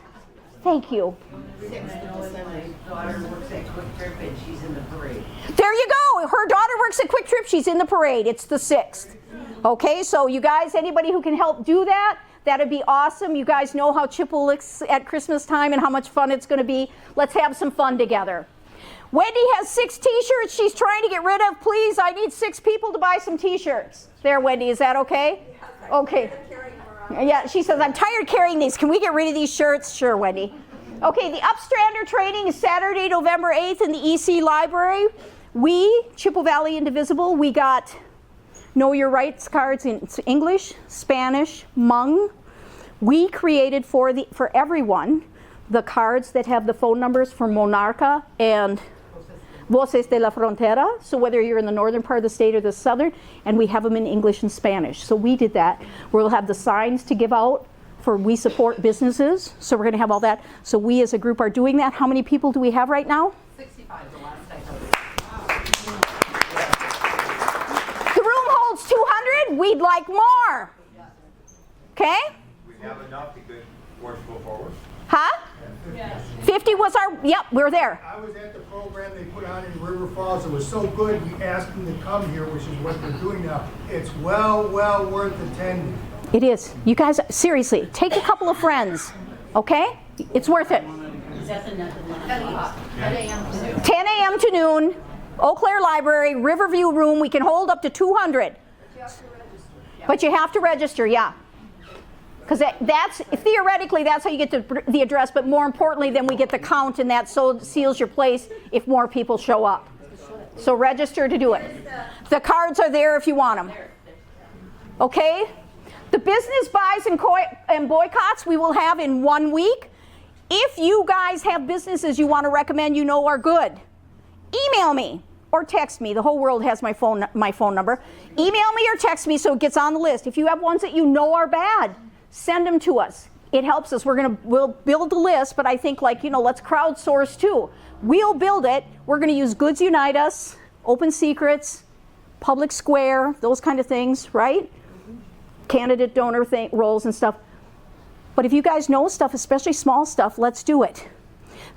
Thank you. My daughter works at Quick Trip and she's in the parade. There you go. Her daughter works at Quick Trip. She's in the parade. It's the 6th. Okay, so you guys, anybody who can help do that, that'd be awesome. You guys know how Chippewa looks at Christmas time and how much fun it's going to be. Let's have some fun together. Wendy has 6 t-shirts she's trying to get rid of. Please, I need 6 people to buy some t-shirts. There, Wendy, is that okay? Okay. Yeah, she says, I'm tired of carrying these. Can we get rid of these shirts? Sure, Wendy. Okay, the Upstrander training is Saturday, November 8th in the EC Library. We, Chippewa Valley Indivisible, we got Know Your Rights cards in English, Spanish, Hmong. We created for everyone the cards that have the phone numbers for Monarca and Voces de la Frontera, so whether you're in the northern part of the state or the southern, and we have them in English and Spanish. So we did that. We'll have the signs to give out for We Support Businesses, so we're going to have all that. So we as a group are doing that. How many people do we have right now? 65 the last I heard. The room holds 200. We'd like more. Okay? We have enough to go forward. Huh? 50 was our, yep, we're there. I was at the program they put on in River Falls. It was so good, we asked them to come here, which is what they're doing now. It's well worth attending. It is. You guys, seriously, take a couple of friends, okay? It's worth it. 10 a.m. 10 a.m. to noon, Eau Claire Library, Riverview Room. We can hold up to 200. But you have to register, yeah. Because that's, theoretically, that's how you get the address, but more importantly, then we get the count, and that seals your place if more people show up. So register to do it. The cards are there if you want them. Okay? The business buys and boycotts we will have in 1 week. If you guys have businesses you want to recommend you know are good, email me or text me. The whole world has my phone number. Email me or text me so it gets on the list. If you have ones that you know are bad, send them to us. It helps us. We'll build the list, but I think, like, let's crowdsource too. We'll build it. We're going to use Goods Unite Us, Open Secrets, Public Square, those kind of things, right? Candidate donor roles and stuff. But if you guys know stuff, especially small stuff, let's do it.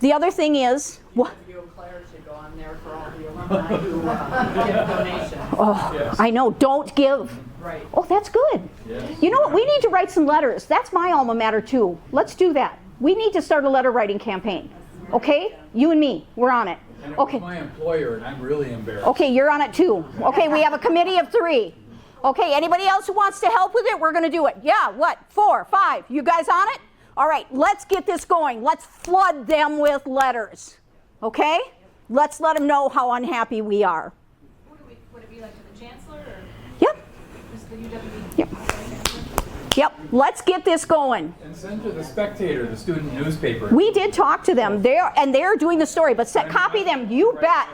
The other thing is, what? Claire should go on there for all the alumni who give donations. Oh, yes. I know. Don't give. Right. Oh, that's good. Yes. You know what? We need to write some letters. That's my alma mater too. Let's do that. We need to start a letter writing campaign. Okay? You and me. We're on it. And it okay. was my employer, and I'm really embarrassed. Okay, you're on it too. Okay, we have a committee of 3. Okay, anybody else who wants to help with it, we're going to do it. Yeah, what? 4, 5. You guys on it? All right, let's get this going. Let's flood them with letters. Okay? Let's let them know how unhappy we are. Would it be like to the chancellor or Yep. just the UW? Yep. Yep. Let's get this going. And send to the Spectator, the student newspaper. We did talk to them. They're doing the story, but copy them. You bet.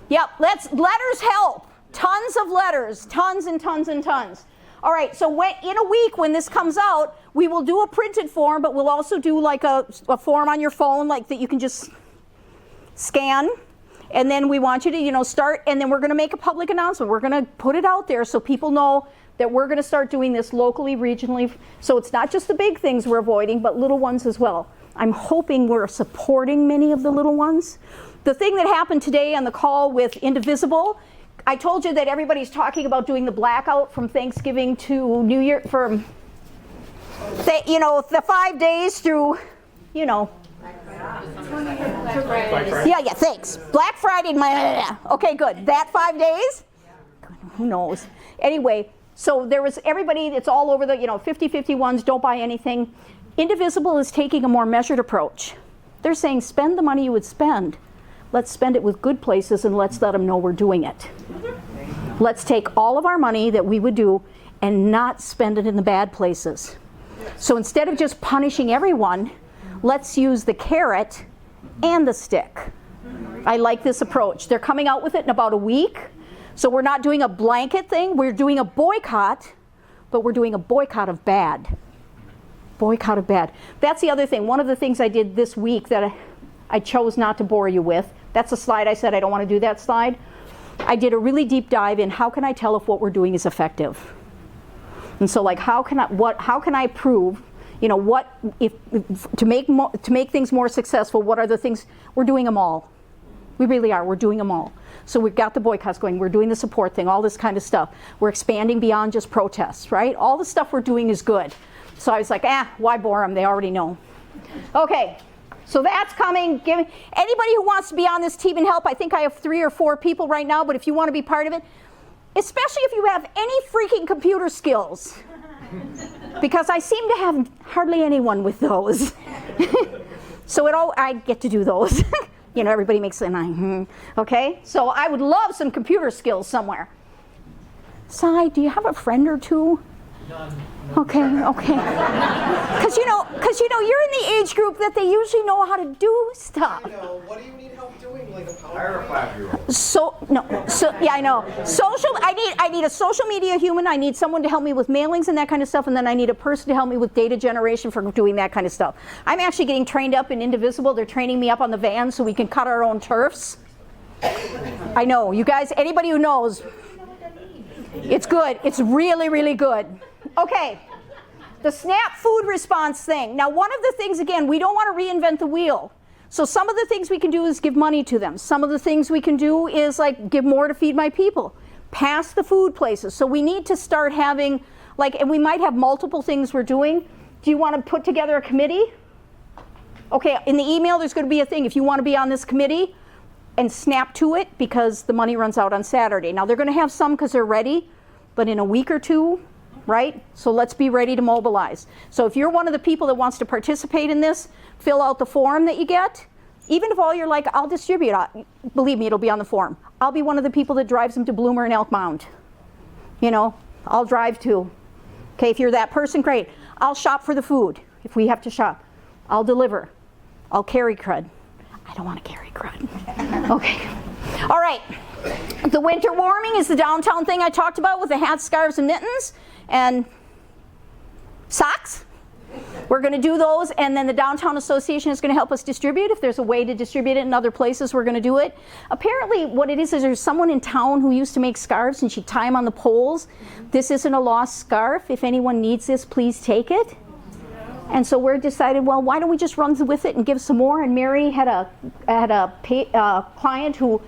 Yep. Letters help. Tons of letters. Tons and tons and tons. All right, so in a week when this comes out, we will do a printed form, but we'll also do like a form on your phone, like that you can just scan. And then we want you to, start, and then we're going to make a public announcement. We're going to put it out there so people know that we're going to start doing this locally, regionally. So it's not just the big things we're avoiding, but little ones as well. I'm hoping we're supporting many of the little ones. The thing that happened today on the call with Indivisible, I told you that everybody's talking about doing the blackout from Thanksgiving to New Year, from the 5 days through, Yeah, thanks. Black Friday, okay, good. That 5 days? Who knows? Anyway, so there was everybody, it's all over the, 50-50 ones, don't buy anything. Indivisible is taking a more measured approach. They're saying spend the money you would spend. Let's spend it with good places and let's let them know we're doing it. Let's take all of our money that we would do and not spend it in the bad places. So instead of just punishing everyone, let's use the carrot and the stick. I like this approach. They're coming out with it in about a week. So we're not doing a blanket thing. We're doing a boycott, but we're doing a boycott of bad. Boycott of bad. That's the other thing. One of the things I did this week that I chose not to bore you with, that's a slide I said I don't want to do that slide. I did a really deep dive in how can I tell if what we're doing is effective. And so like how can I prove, what if to make things more successful, what are the things? We're doing them all. We really are. We're doing them all. So we've got the boycotts going. We're doing the support thing, all this kind of stuff. We're expanding beyond just protests, right? All the stuff we're doing is good. So I was like, why bore them? They already know. Okay, so that's coming. Anybody who wants to be on this team and help, I think I have 3 or 4 people right now, but if you want to be part of it, especially if you have any freaking computer skills, because I seem to have hardly anyone with those. So I get to do those. Everybody makes an okay? So I would love some computer skills somewhere. Sai, do you have a friend or two? None. Okay. Because you're in the age group that they usually know how to do stuff. I know. What do you need help doing? Like a Hire a 5-year-old. I know. I need a social media human. I need someone to help me with mailings and that kind of stuff, and then I need a person to help me with data generation for doing that kind of stuff. I'm actually getting trained up in Indivisible. They're training me up on the van so we can cut our own turfs. I know. You guys, anybody who knows, it's good. It's really, really good. Okay, the SNAP food response thing. Now, one of the things, again, we don't want to reinvent the wheel. So some of the things we can do is give money to them. Some of the things we can do is like give more to Feed My People. Pass the food places. So we need to start having, and we might have multiple things we're doing. Do you want to put together a committee? Okay, in the email there's going to be a thing. If you want to be on this committee, and snap to it because the money runs out on Saturday. Now they're going to have some because they're ready, but in a week or two, right? So let's be ready to mobilize. So if you're one of the people that wants to participate in this, fill out the form that you get. Even if all you're like, I'll distribute, believe me, it'll be on the form. I'll be one of the people that drives them to Bloomer and Elk Mound. I'll drive too. Okay, if you're that person, great. I'll shop for the food if we have to shop. I'll deliver. I'll carry crud. I don't want to carry crud. Okay. All right. The winter warming is the downtown thing I talked about with the hats, scarves, and mittens, and socks. We're going to do those, and then the Downtown Association is going to help us distribute. If there's a way to distribute it in other places, we're going to do it. Apparently, what it is there's someone in town who used to make scarves, and she'd tie them on the poles. This isn't a lost scarf. If anyone needs this, please take it. And so we're decided, well, why don't we just run with it and give some more? And Mary had a client who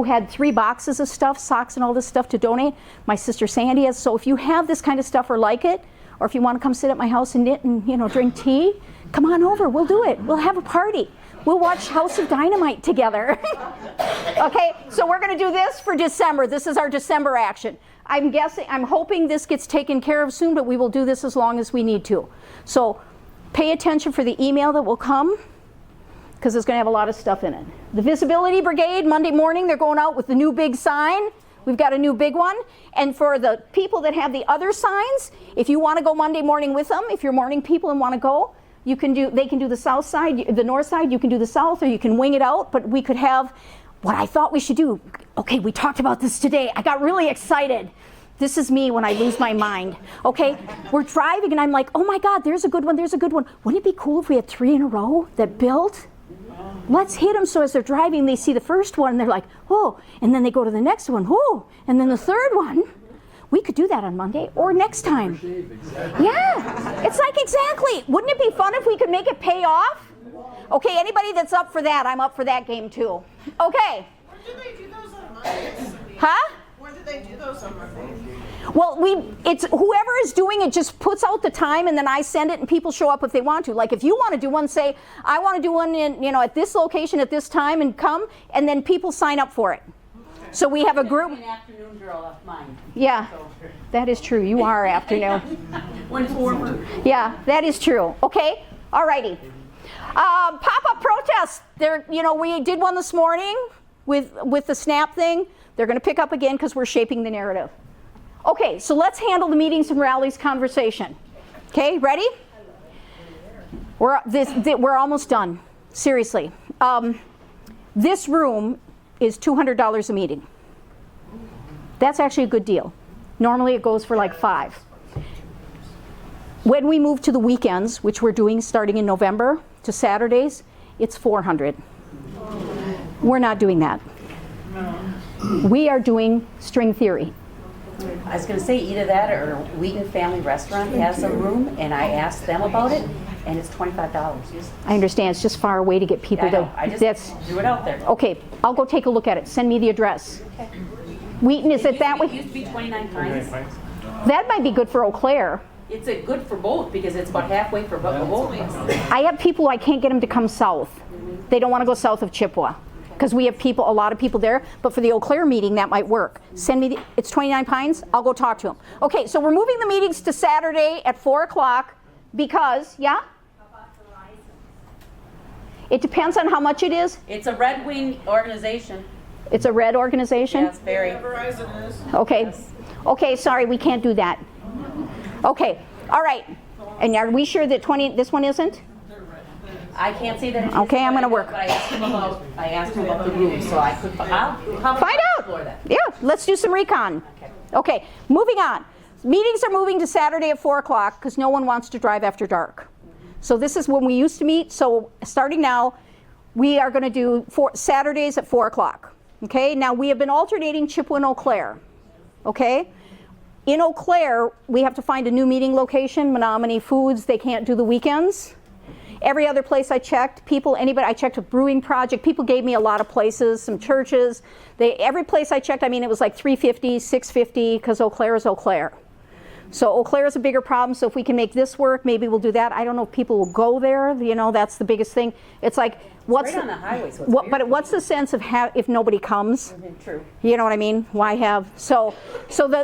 had 3 boxes of stuff, socks and all this stuff to donate. My sister Sandy has. So if you have this kind of stuff or like it, or if you want to come sit at my house and knit and drink tea, come on over. We'll do it. We'll have a party. We'll watch House of Dynamite together. Okay, so we're going to do this for December. This is our December action. I'm hoping this gets taken care of soon, but we will do this as long as we need to. So pay attention for the email that will come, because it's going to have a lot of stuff in it. The Visibility Brigade, Monday morning, they're going out with the new big sign. We've got a new big one. And for the people that have the other signs, if you want to go Monday morning with them, if you're morning people and want to go, they can do the south side, the north side, you can do the south, or you can wing it out. But we could have, what I thought we should do, okay, we talked about this today. I got really excited. This is me when I lose my mind. Okay, we're driving and I'm like, oh my God, there's a good one, there's a good one. Wouldn't it be cool if we had 3 in a row that built? Let's hit them so as they're driving, they see the first one and they're like, oh, and then they go to the next one, oh, and then the third one. we could do that on Monday or next time. Shave, exactly. Yeah, it's like exactly. Wouldn't it be fun if we could make it pay off? Okay, anybody that's up for that, I'm up for that game too. Okay. When do they do those on Mondays? Huh? When do they do those on Mondays? Well, it's whoever is doing it just puts out the time, and then I send it, and people show up if they want to. Like if you want to do one, say I want to do one in at this location at this time, and come, and then people sign up for it. So we have a group. I'm an afternoon girl of mine. Yeah, that is true. You are afternoon. Yeah, that is true. Okay, all righty. Pop-up protests. There, we did one this morning with the SNAP thing. They're going to pick up again because we're shaping the narrative. Okay, so let's handle the meetings and rallies conversation. Okay, ready? We're almost done. Seriously. This room is $200 a meeting. That's actually a good deal. Normally it goes for like $5. When we move to the weekends, which we're doing starting in November, to Saturdays, it's $400. We're not doing that. We are doing string theory. I was going to say either that or Wheaton Family Restaurant has a room, and I asked them about it, and it's $25. I understand, it's just far away to get people I know. I just threw it out there. Okay, I'll go take a look at it. Send me the address. Okay. Wheaton, is it that It way? used to be 29 Pines. That might be good for Eau Claire. It's a good for both because it's about halfway for both of us. I have people, I can't get them to come south. They don't want to go south of Chippewa because we have a lot of people there. But for the Eau Claire meeting, that might work. Send me, it's 29 Pines. I'll go talk to them. Okay, so we're moving the meetings to Saturday at 4 o'clock because, yeah? It depends on how much it is. It's a Red Wing organization. It's a red organization? Yes, very. Verizon is. Okay. Yes. Okay, sorry, we can't do that. Okay, all right. And are we sure that this one isn't? I can't say that it is. Okay, I'm gonna work. But I asked him about the room, so I could Find out. Yeah, let's do some recon. Okay, moving on. Meetings are moving to Saturday at 4 o'clock because no one wants to drive after dark. So this is when we used to meet. So starting now, we are going to do Saturdays at 4 o'clock. Okay, now we have been alternating Chippewa and Eau Claire. Okay, in Eau Claire, we have to find a new meeting location. Menominee Foods, they can't do the weekends. Every other place I checked, I checked with Brewing Project, people gave me a lot of places, some churches. Every place I checked, it was like $350, $650, because Eau Claire is Eau Claire. So Eau Claire is a bigger problem, so if we can make this work, maybe we'll do that. I don't know if people will go there, that's the biggest thing. It's like, right on the highway, so but what's the sense of if nobody comes? True. You know what I mean? Why have? So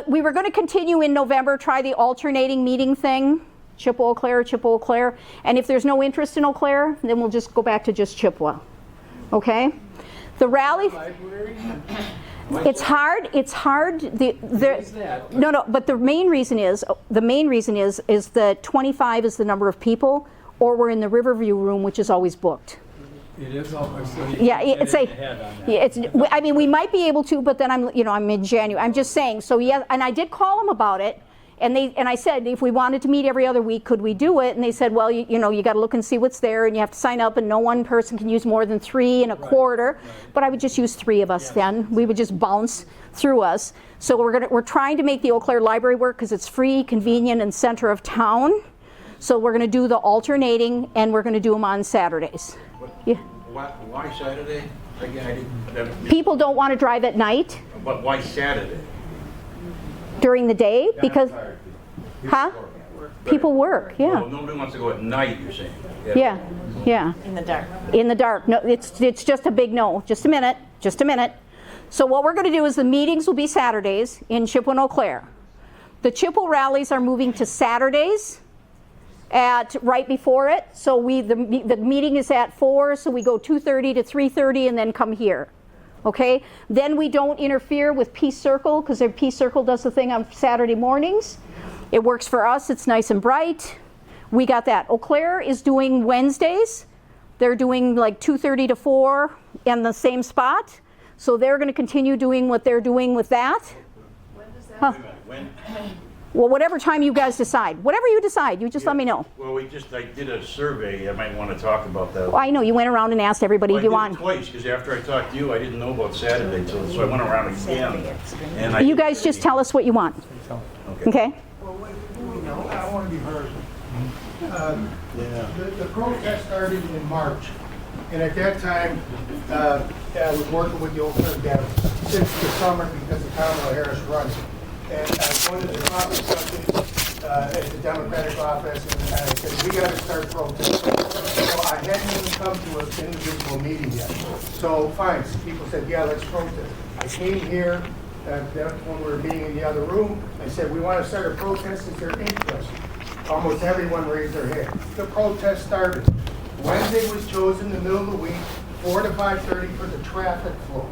we were going to continue in November, try the alternating meeting thing, Chippewa, Eau Claire. And if there's no interest in Eau Claire, then we'll just go back to just Chippewa. Okay? The rally. It's hard. No, but the main reason is that 25 is the number of people, or we're in the Riverview room, which is always booked. It is almost. So we might be able to, but then I'm mid-January. I'm just saying. So yeah, and I did call them about it, and I said if we wanted to meet every other week, could we do it? And they said, well, you got to look and see what's there, and you have to sign up, and no one person can use more than 3 in a quarter. Right. But I would just use 3 of us then. We would just bounce through us. So we're trying to make the Eau Claire Library work because it's free, convenient, and center of town. So we're going to do the alternating, and we're going to do them on Saturdays. Yeah. Why Saturday? Again, People don't want to drive at night. But why Saturday? During the day, because, People work, yeah. Well, nobody wants to go at night, you're saying? Yeah. In the dark. In the dark. No, it's just a big no. Just a minute. So what we're going to do is the meetings will be Saturdays in Chippewa and Eau Claire. The Chippewa rallies are moving to Saturdays at right before it. So the meeting is at 4, so we go 2:30 to 3:30 and then come here. Okay? Then we don't interfere with Peace Circle because Peace Circle does the thing on Saturday mornings. It works for us. It's nice and bright. We got that. Eau Claire is doing Wednesdays. They're doing like 2:30 to 4 in the same spot. So they're going to continue doing what they're doing with that. When does that When? Well, whatever time you guys decide. Whatever you decide, you just let me know. Well, I did a survey. I might want to talk about that. Well, I know. You went around and asked everybody, well, do you I want? did it twice, because after I talked to you, I didn't know about Saturday, so I went around again. And You guys just tell us what you want. Okay? I want to be heard. The protest started in March, and at that time, I was working with the Old Firm Devils since the summer because of Kamala Harris running. And I was going to the caucus sessions at the Democratic office, and I said, we got to start protesting. So I hadn't even come to an individual meeting yet. So fine, people said, yeah, let's protest. I came here, that's when we were meeting in the other room. I said, we want to start a protest. Is there interest? Almost everyone raised their hand. The protest started. Wednesday was chosen in the middle of the week, 4 to 5:30 for the traffic flow.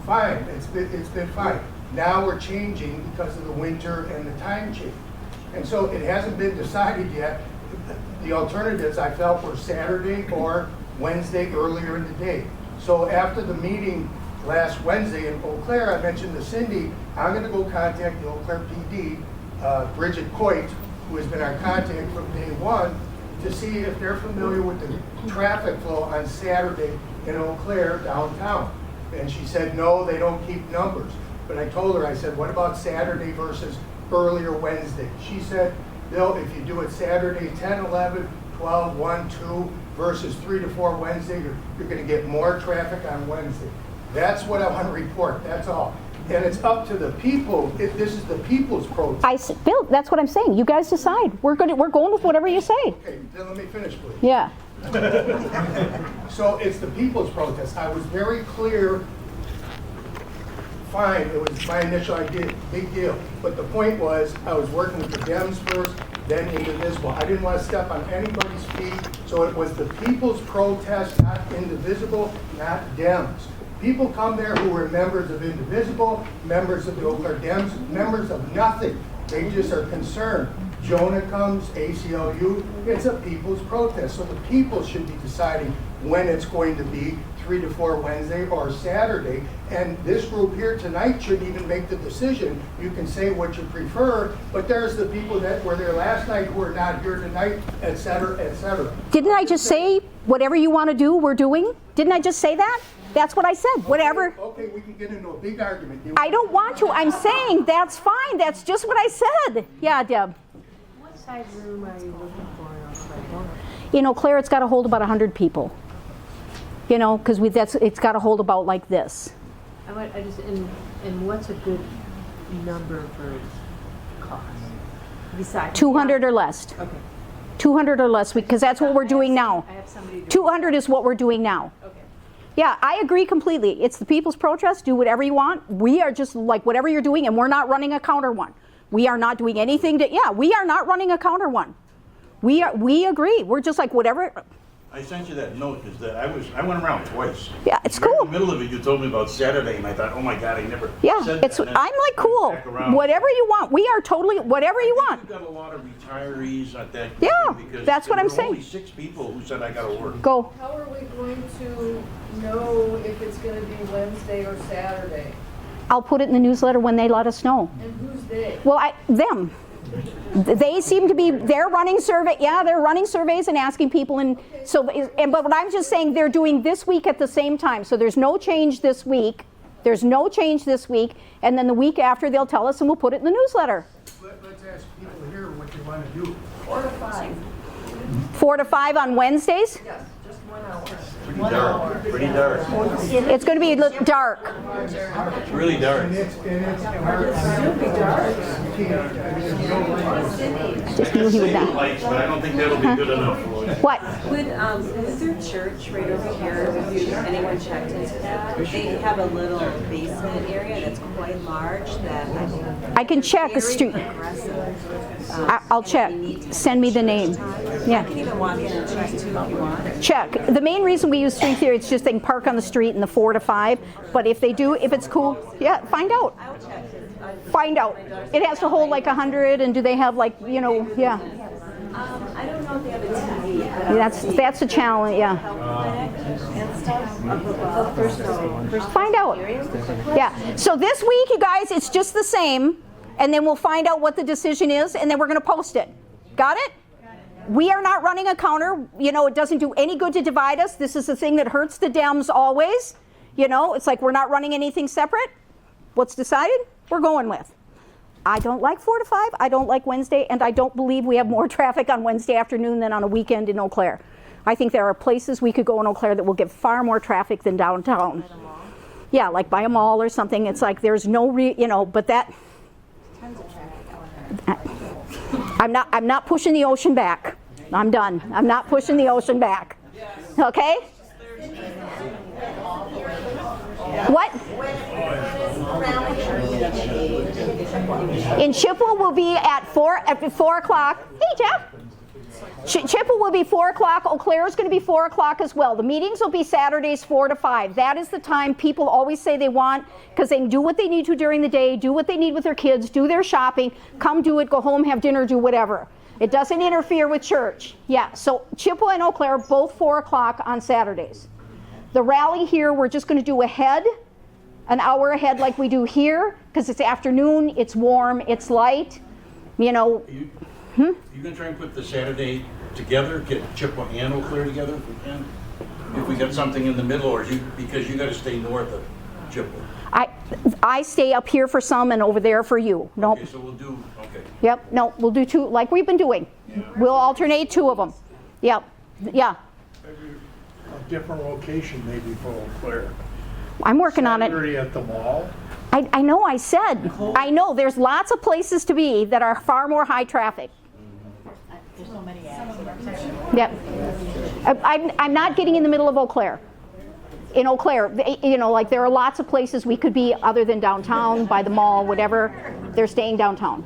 Fine, it's been fine. Now we're changing because of the winter and the time change. And so it hasn't been decided yet. The alternatives I felt were Saturday or Wednesday earlier in the day. So after the meeting last Wednesday in Eau Claire, I mentioned to Cindy, I'm going to go contact the Eau Claire PD, Bridget Coit, who has been our contact from day one, to see if they're familiar with the traffic flow on Saturday in Eau Claire downtown. And she said, no, they don't keep numbers. But I told her, I said, what about Saturday versus earlier Wednesday? She said, Bill, if you do it Saturday 10, 11, 12, 1, 2 versus 3 to 4 Wednesday, you're going to get more traffic on Wednesday. That's what I want to report, that's all. And it's up to the people. This is the people's protest. Bill, that's what I'm saying. You guys decide. We're going with whatever you say. Okay, then let me finish, please. Yeah. So it's the people's protest. I was very clear. Fine, it was my initial idea, big deal. But the point was, I was working with the Dems first, then Indivisible. I didn't want to step on anybody's feet, so it was the people's protest, not Indivisible, not Dems. People come there who were members of Indivisible, members of the Eau Claire Dems, members of nothing. They just are concerned. Jonah comes, ACLU, it's a people's protest. So the people should be deciding when it's going to be, 3 to 4 Wednesday or Saturday. And this group here tonight shouldn't even make the decision. You can say what you prefer, but there's the people that were there last night who are not here tonight, et cetera, et cetera. Didn't I just say whatever you want to do, we're doing? Didn't I just say that? That's what I said, whatever. Okay, we can get into a big argument. I don't want to. I'm saying that's fine. That's just what I said. Yeah, Deb. What size room are you looking for in Eau Claire? In Eau Claire, it's got to hold about 100 people. You know, because it's got to hold about like this. And what's a good number for cost? Besides 200 or less. Okay. 200 or less, because that's what we're doing now. I have somebody 200 is what we're doing now. Okay. Yeah, I agree completely. It's the people's protest. Do whatever you want. We are just like whatever you're doing, and we're not running a counter one. We are not doing anything to. Yeah, we are not running a counter one. We agree. We're just like whatever. I sent you that note because I went around twice. Yeah, it's right cool. In the middle of it, you told me about Saturday, and I thought, oh my God, I never Yeah, said it's. that. I'm like cool. Whatever you want. We are totally whatever you want. You've got a lot of retirees at that. Yeah, because that's what there I'm were saying. Only 6 people who said I got to work. Go. How are we going to know if it's going to be Wednesday or Saturday? I'll put it in the newsletter when they let us know. And who's they? Well, them. They seem to be. They're running survey. Yeah, they're running surveys and asking people. And so, but what I'm just saying, they're doing this week at the same time. So there's no change this week. There's no change this week, and then the week after they'll tell us, and we'll put it in the newsletter. Let's ask people here what they want to do. 4 to 5. 4 to 5 on Wednesdays. Yes, just 1 hour. Pretty dark. Pretty dark. It's going to be dark. It's really dark. Just knew he would not. Lights, but I don't think that'll be good enough. What? Would their church right over here, if anyone checked into that, they have a little basement area that's quite large that I think I can check a street. I'll check. Send me the name. Yeah. You can even walk in and check too if you want. Check. The main reason we use string theory, it's just they can park on the street in the 4 to 5. But if they do, if it's cool, yeah, find out. I'll check. Find out. It has to hold like 100, and do they have like, you know, yeah. I don't know if they have a TV. That's a challenge, yeah. Find out. Yeah. So this week, you guys, it's just the same, and then we'll find out what the decision is, and then we're going to post it. Got it? We are not running a counter. You know, it doesn't do any good to divide us. This is the thing that hurts the Dems always. You know, it's like we're not running anything separate. What's decided, we're going with. I don't like 4 to 5. I don't like Wednesday, and I don't believe we have more traffic on Wednesday afternoon than on a weekend in Eau Claire. I think there are places we could go in Eau Claire that will get far more traffic than downtown. Yeah, like by a mall or something. It's like there's no but that. Tons of traffic. I'm not pushing the ocean back. I'm done. I'm not pushing the ocean back. Okay? What? In Chippewa will be at 4 o'clock. Hey, Jeff. Chippewa will be 4 o'clock. Eau Claire is going to be 4 o'clock as well. The meetings will be Saturdays 4 to 5. That is the time people always say they want, because they can do what they need to during the day, do what they need with their kids, do their shopping, come do it, go home, have dinner, do whatever. It doesn't interfere with church. Yeah, so Chippewa and Eau Claire, both 4 o'clock on Saturdays. The rally here, we're just going to do ahead, an hour ahead like we do here, because it's afternoon, it's warm, it's light. You going to try and put the Saturday together, get Chippewa and Eau Claire together if we can? If we got something in the middle, or because you got to stay north of Chippewa? I stay up here for some and over there for you. Nope. Okay, so we'll do, okay. Yep, no, we'll do 2, like we've been doing. Yeah. We'll alternate 2 of them. Yep, yeah. Maybe a different location maybe for Eau Claire. I'm working on it. Saturday at the mall. I know, I said. I know, there's lots of places to be that are far more high traffic. There's so many ads. Yep. I'm not getting in the middle of Eau Claire. In Eau Claire, like there are lots of places we could be other than downtown, by the mall, whatever. They're staying downtown.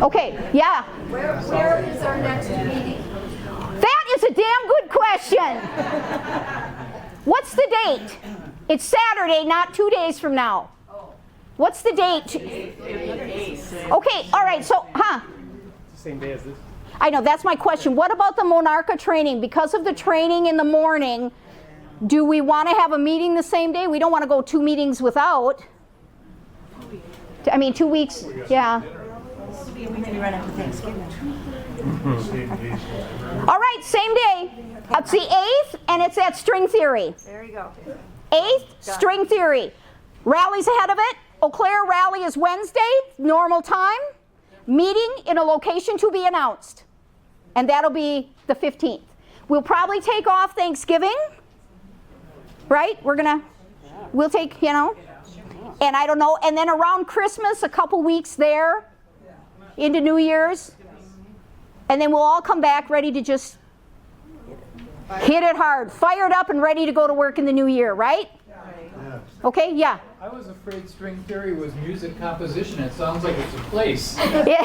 Okay, yeah. Where is our next meeting? That is a damn good question. What's the date? It's Saturday, not 2 days from now. What's the date? Okay, all right, so, Same day as this. I know, that's my question. What about the Monarca training? Because of the training in the morning, do we want to have a meeting the same day? We don't want to go 2 meetings without. 2 weeks, yeah. We can run after Thanksgiving. All right, same day. It's the 8th, and it's at String Theory. There you go. 8th, String Theory. Rally's ahead of it. Eau Claire rally is Wednesday, normal time. Meeting in a location to be announced. And that'll be the 15th. We'll probably take off Thanksgiving, right? We'll take, and I don't know, and then around Christmas, a couple weeks there, into New Year's, and then we'll all come back ready to just hit it hard, fired up and ready to go to work in the new year, right? Okay, yeah. I was afraid string theory was music composition. It sounds like it's a place. Yeah.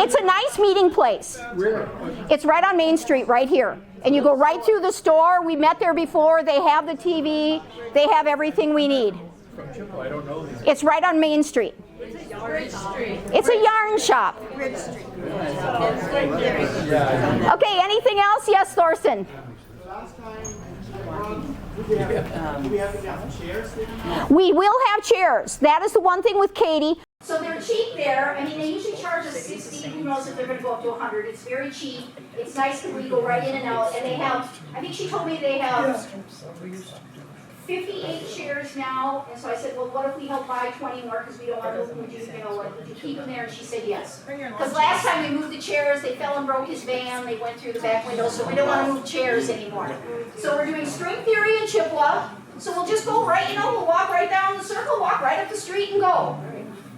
It's a nice meeting place. Where? It's right on Main Street, right here. And you go right through the store. We met there before. They have the TV. They have everything we need. From Chippewa, I don't know these. It's right on Main Street. It's a yarn shop. Okay, anything else? Yes, Thorsten. Last time, do we have enough chairs there? We will have chairs. That is the one thing with Katie. So they're cheap there. I mean, they usually charge us 60. Who knows if they're going to go up to 100. It's very cheap. It's nice because we go right in and out. And they have, I think she told me they have 58 chairs now. And so I said, well, what if we help buy 20 more because we don't want to move them? Would you keep them there? And she said yes. Because last time we moved the chairs, they fell and broke his van. They went through the back window. So we don't want to move chairs anymore. So we're doing string theory in Chippewa. So we'll just go right, we'll walk right down the circle, walk right up the street and go.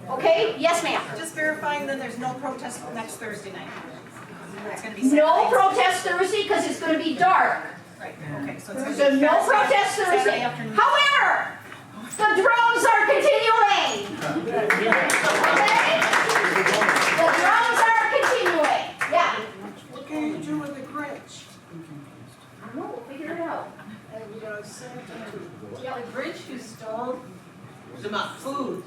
Okay? Yes, ma'am. Just verifying then there's no protest next Thursday night. It's going to be No protest Thursday because it's going to be dark. Right. Okay. So it's So no protest Thursday. However, the drums are continuing. Okay? The drums are continuing. Yeah. What can you do with the Grinch? I don't know. We'll figure it out. Yeah, the Grinch who stole Some food.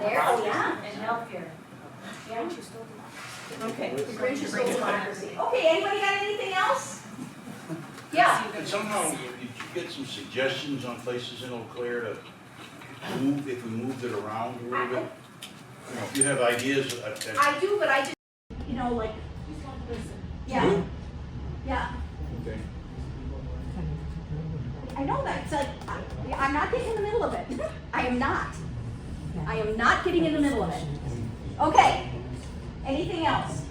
There. Oh, yeah. and healthcare. Yeah. Okay. The Grinch is still democracy. Okay. Anybody got anything else? Yeah. And somehow, did you get some suggestions on places in Eau Claire to move, if we moved it around a little bit? If you have ideas. I do, but I just, like. Yeah. Yeah. Okay. I know that. It's like, I'm not getting in the middle of it. I am not. I am not getting in the middle of it. Okay. Anything else?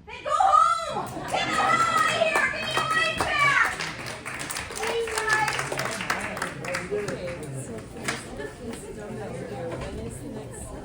Then go home! Get the hell out of here! Give me your life back! Thanks, guys.